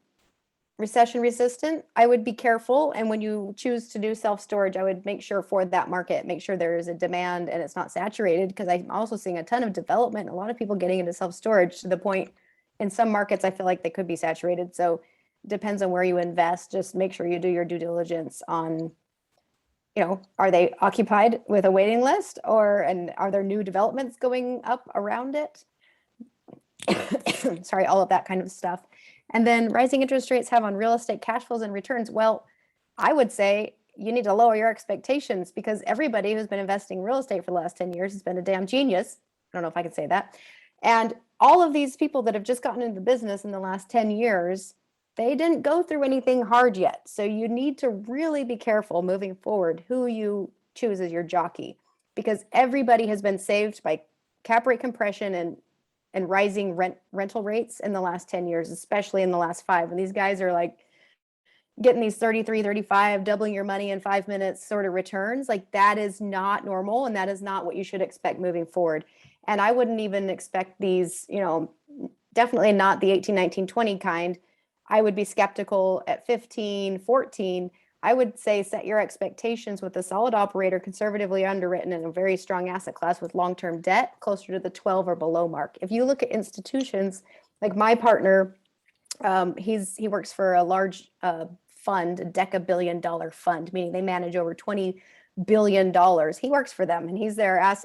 recession resistant. I would be careful. And when you choose to do self-storage, I would make sure for that market, make sure there is a demand and it's not saturated, because I'm also seeing a ton of development, a lot of people getting into self-storage to the point in some markets, I feel like they could be saturated. So it depends on where you invest. Just make sure you do your due diligence on, are they occupied with a waiting list, and are there new developments going up around it? Sorry, all of that kind of stuff. And then rising interest rates have on real estate cash flows and returns. Well, I would say you need to lower your expectations, because everybody who's been investing in real estate for the last 10 years has been a damn genius. I don't know if I can say that. And all of these people that have just gotten into the business in the last 10 years, they didn't go through anything hard yet. So you need to really be careful moving forward who you choose as your jockey, because everybody has been saved by cap rate compression and rising rental rates in the last 10 years, especially in the last 5. And these guys are like getting these 33, 35, doubling your money in 5 minutes sort of returns. Like, that is not normal. And that is not what you should expect moving forward. And I wouldn't even expect these, definitely not the 18, 19, 20 kind. I would be skeptical at 15, 14. I would say set your expectations with a solid operator, conservatively underwritten, and a very strong asset class with long-term debt closer to the 12 or below mark. If you look at institutions, like my partner, he works for a large fund, a deca-billion-dollar fund, meaning they manage over $20 billion. He works for them, and he's one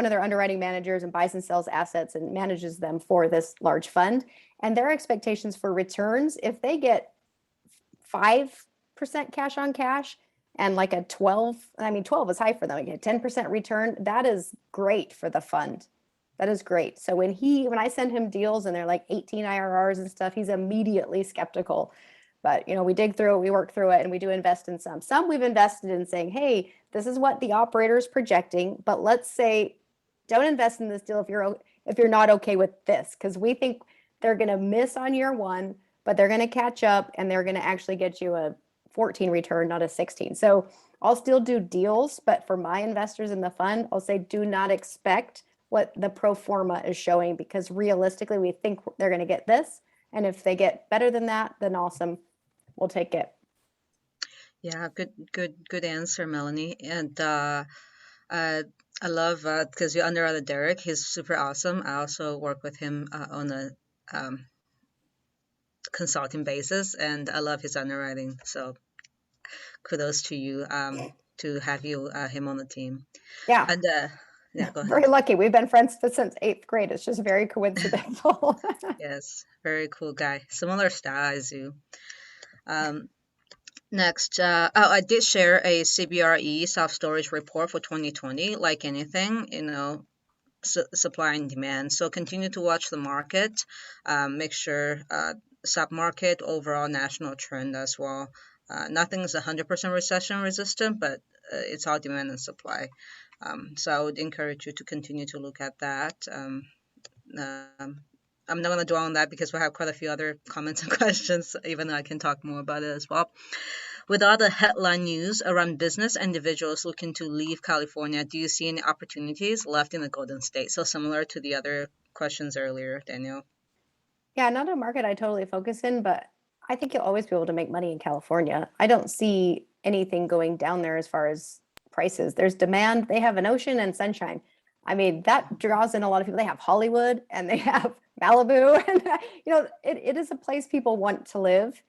of their underwriting managers, and buys and sells assets and manages them for this large fund. And their expectations for returns, if they get 5% cash on cash and like a 12 is high for them, like a 10% return, that is great for the fund. That is great. So when I send him deals and they're like 18 IRRs and stuff, he's immediately skeptical. But we dig through it, we work through it, and we do invest in some. Some we've invested in saying, hey, this is what the operator is projecting, but let's say don't invest in this deal if you're not okay with this, because we think they're going to miss on year one, but they're going to catch up and they're going to actually get you a 14 return, not a 16. So I'll still do deals, but for my investors in the fund, I'll say do not expect what the pro forma is showing, because realistically we think they're going to get this. And if they get better than that, then awesome, we'll take it. Yeah, good answer, Melanie. And I love because you underwriter Derek. He's super awesome. I also work with him on a consulting basis, and I love his underwriting. So kudos to you to have you him on the team. Yeah. And yeah, go ahead. Very lucky. We've been friends since 8th grade. It's just very coincidental. Yes, very cool guy. Similar style as you. Next, I did share a CBRE self-storage report for 2020. Like anything, supply and demand. So continue to watch the market. Make sure sub-market, overall national trend as well. Nothing is 100% recession resistant, but it's all demand and supply. So I would encourage you to continue to look at that. I'm not going to dwell on that because we have quite a few other comments and questions, even though I can talk more about it as well. With all the headline news around business individuals looking to leave California, do you see any opportunities left in the Golden State? So similar to the other questions earlier, Daniel. Yeah, not a market I totally focus in, but I think you'll always be able to make money in California. I don't see anything going down there as far as prices. There's demand. They have an ocean and sunshine. I mean, that draws in a lot of people. They have Hollywood and they have Malibu, and it is a place people want to live.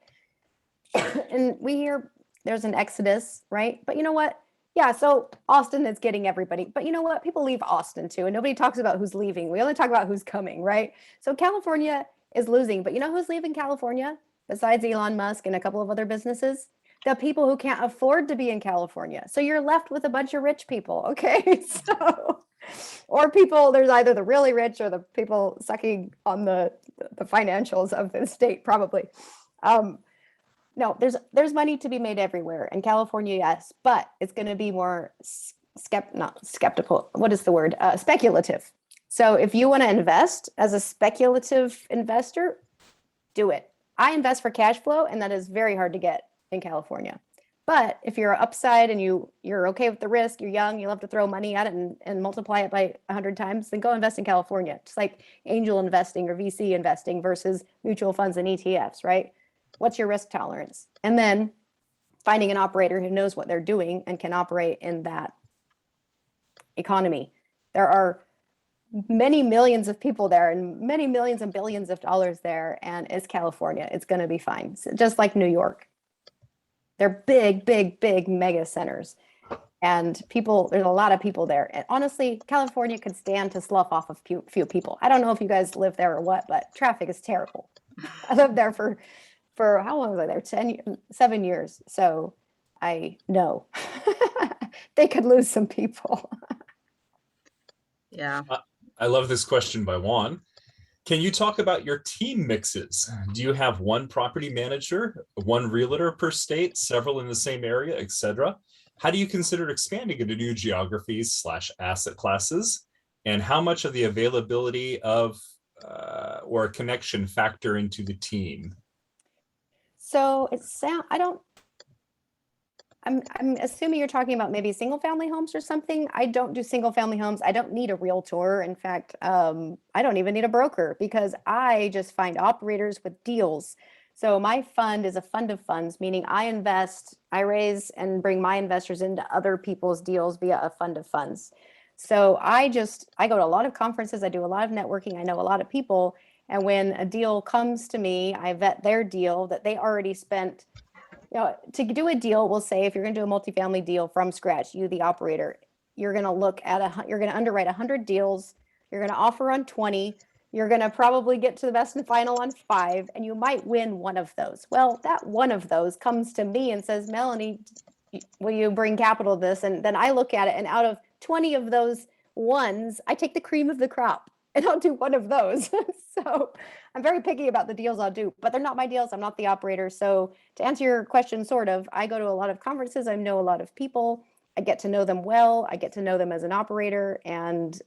And we hear there's an exodus, right? But you know what? Yeah, so Austin is getting everybody. But you know what? People leave Austin too, and nobody talks about who's leaving. We only talk about who's coming, right? So California is losing, but you know who's leaving California besides Elon Musk and a couple of other businesses? The people who can't afford to be in California. So you're left with a bunch of rich people, okay? So, or people, there's either the really rich or the people sucking on the financials of the state, probably. No, there's money to be made everywhere. In California, yes, but it's going to be more not skeptical. What is the word? Speculative. So if you want to invest as a speculative investor, do it. I invest for cash flow, and that is very hard to get in California. But if you're upside and you're okay with the risk, you're young, you love to throw money at it and multiply it by 100 times, then go invest in California. Just like angel investing or VC investing versus mutual funds and ETFs, right? What's your risk tolerance? And then finding an operator who knows what they're doing and can operate in that economy. There are many millions of people there and many millions and billions of dollars there, and it's California. It's going to be fine. Just like New York. They're big, big, big mega centers. And there's a lot of people there. And honestly, California could stand to slough off a few people. I don't know if you guys live there or what, but traffic is terrible. I lived there for how long was I there? 7 years. So I know they could lose some people. Yeah. I love this question by Juan. Can you talk about your team mixes? Do you have one property manager, one realtor per state, several in the same area, etc.? How do you consider expanding into new geographies / asset classes? And how much of the availability of or a connection factor into the team? So I'm assuming you're talking about maybe single family homes or something. I don't do single family homes. I don't need a realtor. In fact, I don't even need a broker because I just find operators with deals. So my fund is a fund of funds, meaning I raise and bring my investors into other people's deals via a fund of funds. So I go to a lot of conferences. I do a lot of networking. I know a lot of people. And when a deal comes to me, I vet their deal that they already spent. To do a deal, we'll say if you're going to do a multifamily deal from scratch, you, the operator, you're going to underwrite 100 deals. You're going to offer on 20. You're going to probably get to the best and final on 5, and you might win one of those. Well, that one of those comes to me and says, Melanie, will you bring capital to this? And then I look at it, and out of 20 of those ones, I take the cream of the crop. And I'll do one of those. So I'm very picky about the deals I'll do, but they're not my deals. I'm not the operator. So to answer your question, sort of, I go to a lot of conferences. I know a lot of people. I get to know them well. I get to know them as an operator and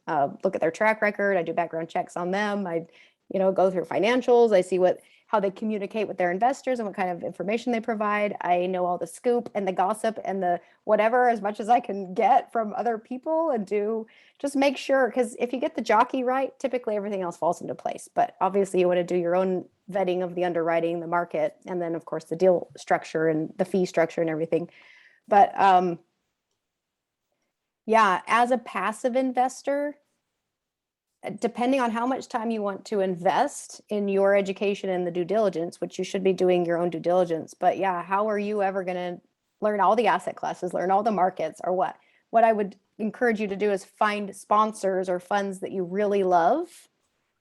look at their track record. I do background checks on them. I go through financials. I see what how they communicate with their investors and what kind of information they provide. I know all the scoop and the gossip and the whatever as much as I can get from other people, and do just make sure, because if you get the jockey right, typically everything else falls into place. But obviously you want to do your own vetting of the underwriting, the market, and then of course the deal structure and the fee structure and everything. But yeah, as a passive investor, depending on how much time you want to invest in your education and the due diligence, which you should be doing your own due diligence. But yeah, how are you ever going to learn all the asset classes, learn all the markets, or what? What I would encourage you to do is find sponsors or funds that you really love,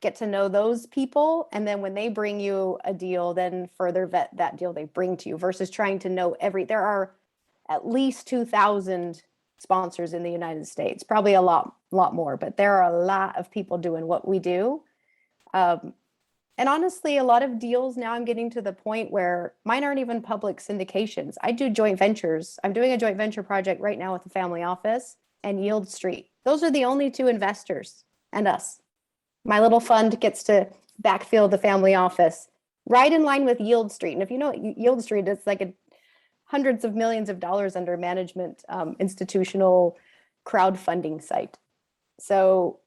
get to know those people, and then when they bring you a deal, then further vet that deal they bring to you, versus trying to know there are at least 2,000 sponsors in the United States, probably a lot more, but there are a lot of people doing what we do. And honestly, a lot of deals now, I'm getting to the point where mine aren't even public syndications. I do joint ventures. I'm doing a joint venture project right now with the family office and Yield Street. Those are the only two investors, and us. My little fund gets to backfill the family office right in line with Yield Street. And if you know Yield Street, it's like hundreds of millions of dollars under management, institutional crowdfunding site. So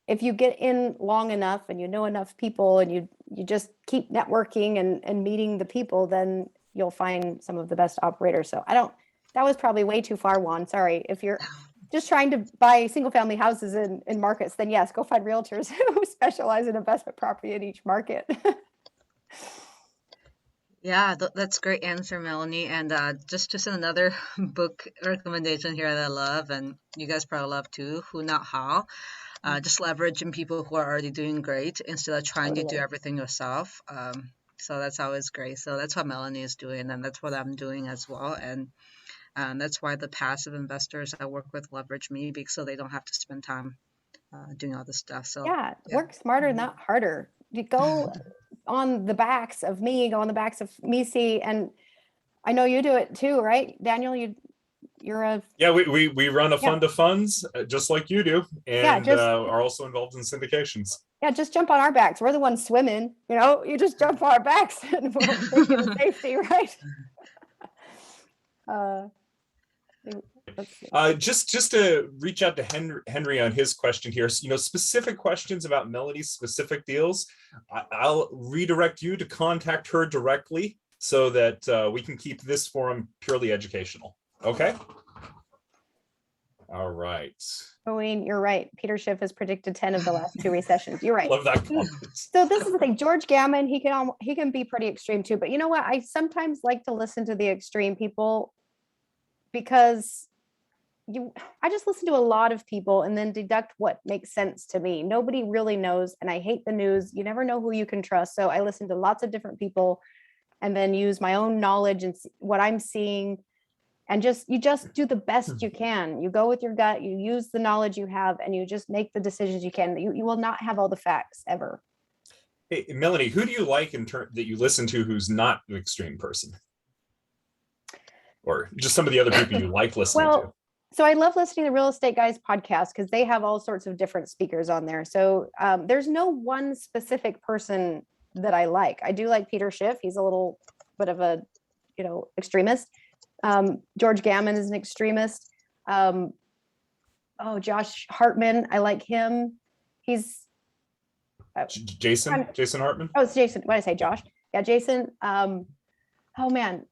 if you get in long enough and you know enough people and you just keep networking and meeting the people, then you'll find some of the best operators. So that was probably way too far, Juan. Sorry. If you're just trying to buy single family houses in markets, then yes, go find realtors who specialize in investment property in each market. Yeah, that's a great answer, Melanie. And just another book recommendation here that I love, and you guys probably love too, Who Not How. Just leveraging people who are already doing great instead of trying to do everything yourself. So that's always great. So that's what Melanie is doing, and that's what I'm doing as well. And that's why the passive investors I work with leverage me, because so they don't have to spend time doing all this stuff. So yeah, work smarter, not harder. You go on the backs of me, go on the backs of Misi, and I know you do it too, right, Daniel? You're a we run a fund of funds just like you do, and are also involved in syndications. Yeah, just jump on our backs. We're the ones swimming. You just jump on our backs and we'll take you to safety, right? Just to reach out to Henry on his question here, specific questions about Melanie's specific deals, I'll redirect you to contact her directly so that we can keep this forum purely educational. Okay. All right. Owen, you're right. Peter Schiff has predicted 10 of the last 2 recessions. You're right. Love that comment. So this is the thing. George Gammon, he can be pretty extreme too. But you know what? I sometimes like to listen to the extreme people because I just listen to a lot of people and then deduct what makes sense to me. Nobody really knows, and I hate the news. You never know who you can trust. So I listen to lots of different people and then use my own knowledge and what I'm seeing. And you just do the best you can. You go with your gut, you use the knowledge you have, and you just make the decisions you can. You will not have all the facts ever. Hey, Melanie, who do you like that you listen to who's not an extreme person? Or just some of the other people you like listening to? So I love listening to Real Estate Guys podcast because they have all sorts of different speakers on there. So there's no one specific person that I like. I do like Peter Schiff. He's a little bit of a, extremist. George Gammon is an extremist. Josh Hartman, I like him. He's Jason Hartman. Oh, it's Jason. What did I say, Josh? Yeah, Jason. Oh man,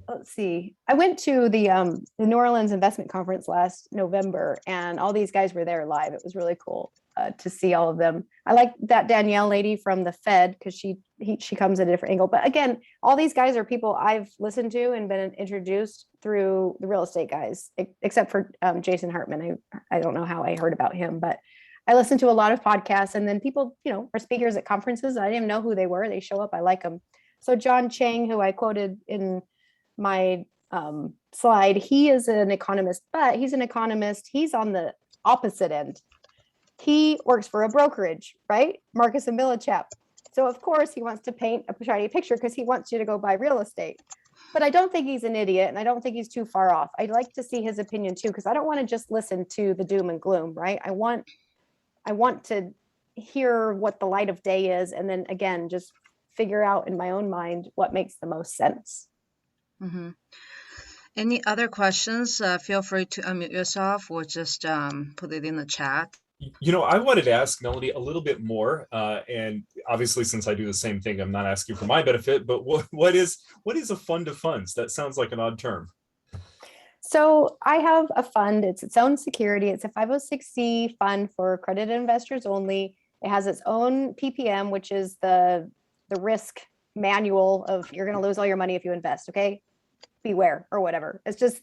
let's see. I went to the New Orleans investment conference last November, and all these guys were there live. It was really cool to see all of them. I like that Danielle lady from the Fed because she comes at a different angle. But again, all these guys are people I've listened to and been introduced through the Real Estate Guys, except for Jason Hartman. I don't know how I heard about him, but I listen to a lot of podcasts, and then people, are speakers at conferences. I didn't even know who they were. They show up. I like them. So John Chang, who I quoted in my slide, he is an economist, but he's an economist. He's on the opposite end. He works for a brokerage, right? Marcus and Millichap. So of course he wants to paint a shiny picture because he wants you to go buy real estate. But I don't think he's an idiot, and I don't think he's too far off. I'd like to see his opinion too, because I don't want to just listen to the doom and gloom, right? I want to hear what the light of day is, and then again, just figure out in my own mind what makes the most sense. Mm-hmm. Any other questions? Feel free to unmute yourself or just put it in the chat. I wanted to ask Melanie a little bit more, and obviously, since I do the same thing, I'm not asking for my benefit. But what is a fund of funds? That sounds like an odd term. So I have a fund. It's its own security. It's a 506c fund for accredited investors only. It has its own PPM, which is the risk manual of you're going to lose all your money if you invest. Okay, beware or whatever. It's just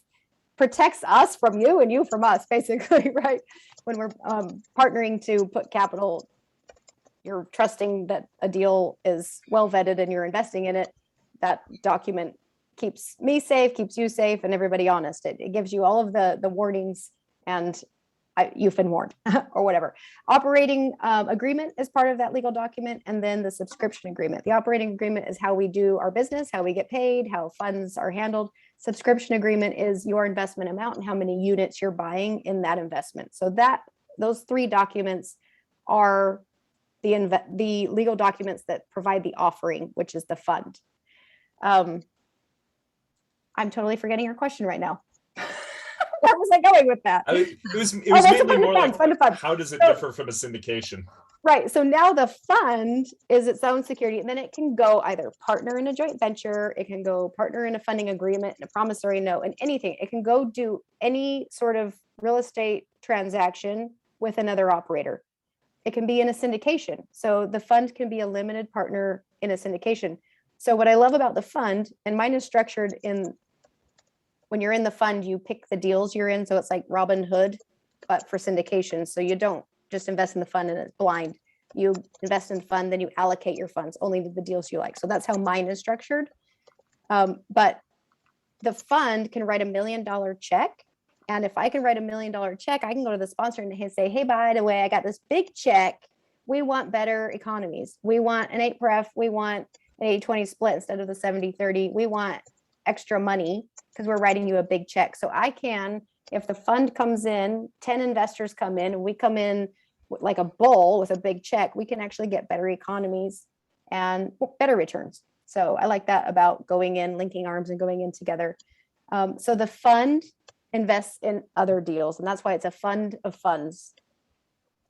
protects us from you and you from us, basically, right? When we're partnering to put capital, you're trusting that a deal is well vetted and you're investing in it. That document keeps me safe, keeps you safe, and everybody honest. It gives you all of the warnings, and you've been warned or whatever. Operating agreement is part of that legal document, and then the subscription agreement. The operating agreement is how we do our business, how we get paid, how funds are handled. Subscription agreement is your investment amount and how many units you're buying in that investment. So those three documents are the legal documents that provide the offering, which is the fund. I'm totally forgetting your question right now. Where was I going with that? It was mainly more like, how does it differ from a syndication? Right. So now the fund is its own security, and then it can go either partner in a joint venture, it can go partner in a funding agreement, and a promissory note, and anything. It can go do any sort of real estate transaction with another operator. It can be in a syndication. So the fund can be a limited partner in a syndication. So what I love about the fund, and mine is structured when you're in the fund, you pick the deals you're in. So it's like Robin Hood, but for syndication. So you don't just invest in the fund and it's blind. You invest in the fund, then you allocate your funds only to the deals you like. So that's how mine is structured. But the fund can write $1 million check. And if I can write $1 million check, I can go to the sponsor and say, hey, by the way, I got this big check. We want better economies. We want an 8 pref. We want an 80-20 split instead of the 70-30. We want extra money because we're writing you a big check. So I can, if the fund comes in, 10 investors come in, and we come in like a bull with a big check, we can actually get better economies and better returns. So I like that about going in, linking arms and going in together. So the fund invests in other deals, and that's why it's a fund of funds.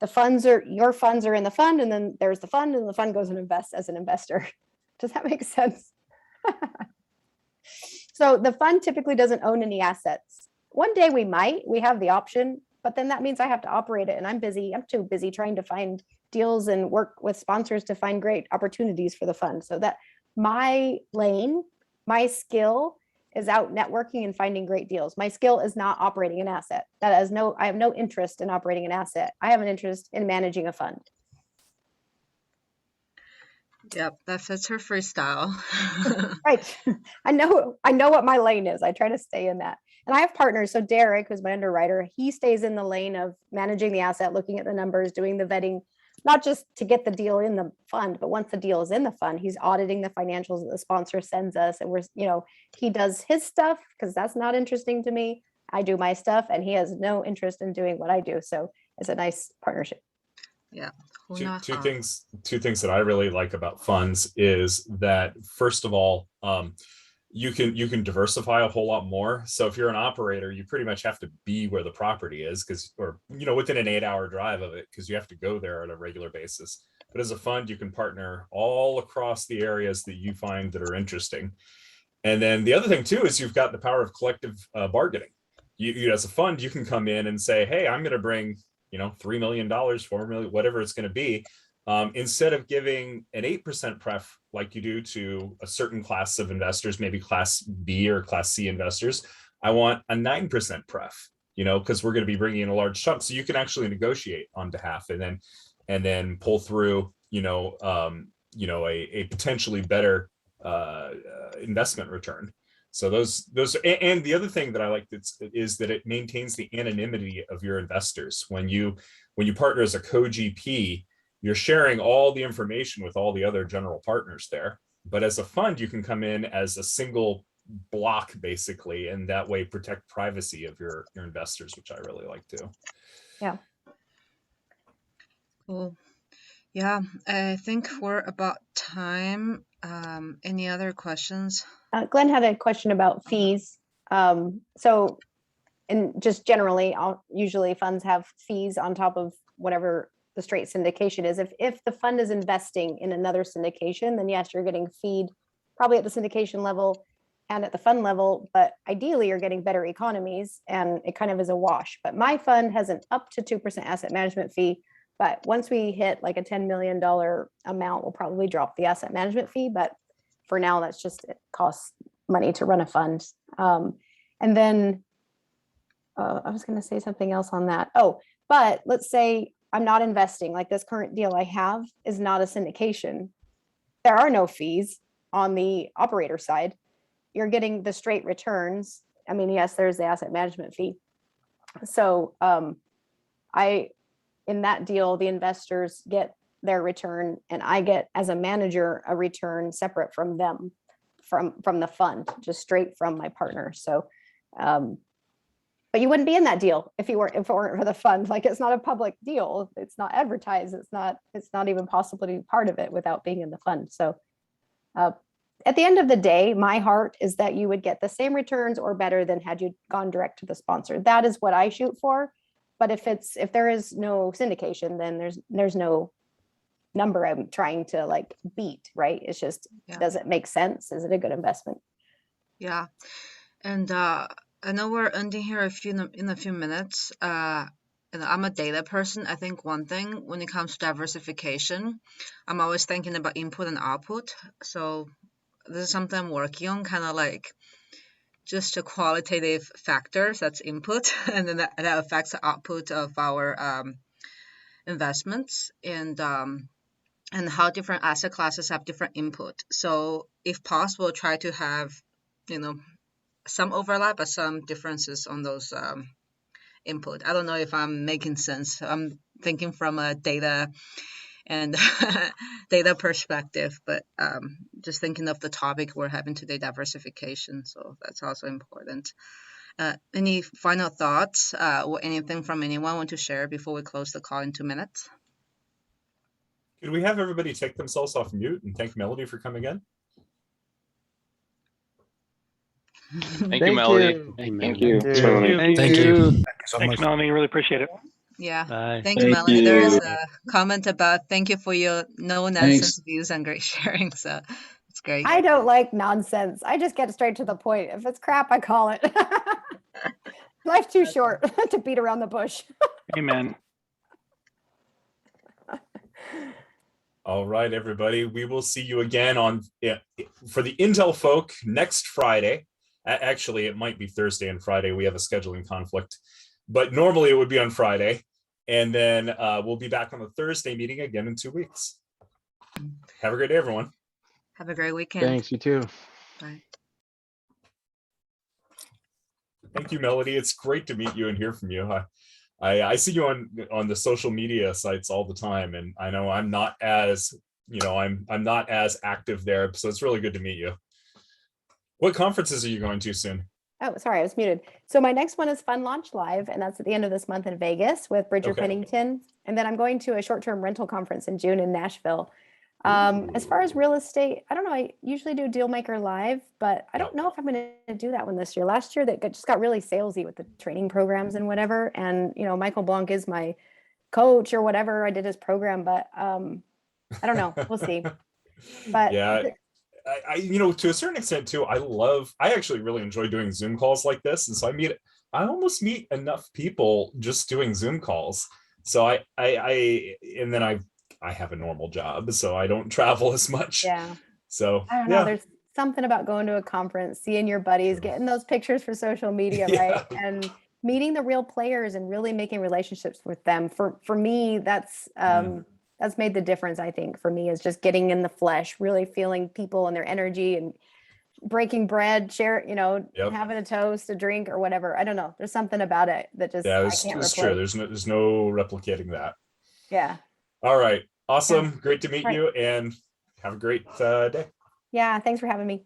Your funds are in the fund, and then there's the fund, and the fund goes and invests as an investor. Does that make sense? So the fund typically doesn't own any assets. One day we have the option, but then that means I have to operate it, and I'm too busy trying to find deals and work with sponsors to find great opportunities for the fund. So that my lane, my skill is out networking and finding great deals. My skill is not operating an asset. I have no interest in operating an asset. I have an interest in managing a fund. Yep, that fits her freestyle. Right. I know what my lane is. I try to stay in that. And I have partners. So Derek, who's my underwriter, he stays in the lane of managing the asset, looking at the numbers, doing the vetting, not just to get the deal in the fund, but once the deal is in the fund, he's auditing the financials that the sponsor sends us. And he does his stuff because that's not interesting to me. I do my stuff, and he has no interest in doing what I do. So it's a nice partnership. Yeah. Two things that I really like about funds is that, first of all, you can diversify a whole lot more. So if you're an operator, you pretty much have to be where the property is, within an 8-hour drive of it, because you have to go there on a regular basis. But as a fund, you can partner all across the areas that you find that are interesting. And then the other thing too is you've got the power of collective bargaining. You as a fund, you can come in and say, hey, I'm going to bring $3 million, $4 million, whatever it's going to be. Instead of giving an 8% pref like you do to a certain class of investors, maybe class B or class C investors, I want a 9% pref, because we're going to be bringing in a large chunk. So you can actually negotiate on behalf and then pull through, a potentially better investment return. So those, and the other thing that I like is that it maintains the anonymity of your investors. When you partner as a co-GP, you're sharing all the information with all the other general partners there. But as a fund, you can come in as a single block, basically, and that way protect privacy of your investors, which I really like too. Yeah. Cool. Yeah, I think we're about time. Any other questions? Glenn had a question about fees. So, and just generally, usually funds have fees on top of whatever the straight syndication is. If the fund is investing in another syndication, then yes, you're getting feed probably at the syndication level and at the fund level, but ideally you're getting better economies and it kind of is a wash. But my fund has an up to 2% asset management fee. But once we hit like a $10 million amount, we'll probably drop the asset management fee. But for now, that's just, it costs money to run a fund. And then I was going to say something else on that. Oh, but let's say I'm not investing, like this current deal I have is not a syndication. There are no fees on the operator side. You're getting the straight returns. I mean, yes, there's the asset management fee. So in that deal, the investors get their return and I get, as a manager, a return separate from them, from the fund, just straight from my partner. So, but you wouldn't be in that deal if it weren't for the fund. Like, it's not a public deal. It's not advertised. It's not even possible to be part of it without being in the fund. So at the end of the day, my heart is that you would get the same returns or better than had you gone direct to the sponsor. That is what I shoot for. But if there is no syndication, then there's no number I'm trying to like beat, right? It's just, does it make sense? Is it a good investment? Yeah. And I know we're ending here in a few minutes. And I'm a data person. I think one thing when it comes to diversification, I'm always thinking about input and output. So this is something I'm working on, kind of like just a qualitative factors, that's input, and then that affects the output of our investments, and how different asset classes have different input. So if possible, try to have, some overlap, but some differences on those input. I don't know if I'm making sense. I'm thinking from a data and data perspective, but just thinking of the topic we're having today, diversification. So that's also important. Any final thoughts or anything from anyone want to share before we close the call in 2 minutes? Could we have everybody take themselves off mute and thank Melody for coming in? Thank you, Melody. Thank you. Thank you. Thank you. Thanks, Melanie. Really appreciate it. Yeah. Bye. Thanks, Thank Melanie. There is you. a comment about thank you for your no nonsense views and great sharing. So it's great. I don't like nonsense. I just get straight to the point. If it's crap, I call it. Life's too short to beat around the bush. Amen. All right, everybody. We will see you again for the Intel folk next Friday. Actually, it might be Thursday and Friday. We have a scheduling conflict, but normally it would be on Friday. And then we'll be back on the Thursday meeting again in 2 weeks. Have a great day, everyone. Have a great weekend. Thanks, you too. Bye. Thank you, Melody. It's great to meet you and hear from you. I see you on the social media sites all the time, and I know I'm not as I'm not as active there, so it's really good to meet you. What conferences are you going to soon? Oh, sorry, I was muted. So my next one is Fund Launch Live, and that's at the end of this month in Vegas with Bridger Pennington. And then I'm going to a short-term rental conference in June in Nashville. As far as real estate, I don't know. I usually do Dealmaker Live, but I don't know if I'm going to do that one this year. Last year, that just got really salesy with the training programs and whatever. And Michael Blanc is my coach or whatever. I did his program, but I don't know. We'll see. But yeah. I to a certain extent too, I actually really enjoy doing Zoom calls like this. And so I almost meet enough people just doing Zoom calls. So I have a normal job, so I don't travel as much. Yeah. So I don't know. There's something about going to a conference, seeing your buddies, getting those pictures for social media, right? And meeting the real players and really making relationships with them. For me, that's made the difference, I think, for me, is just getting in the flesh, really feeling people and their energy and breaking bread, having a toast, a drink or whatever. I don't know. There's something about it that just I can't replace. True. There's no replicating that. Yeah. All right. Awesome. Yeah. Great to meet you, and have a great day. Yeah. Thanks for having me.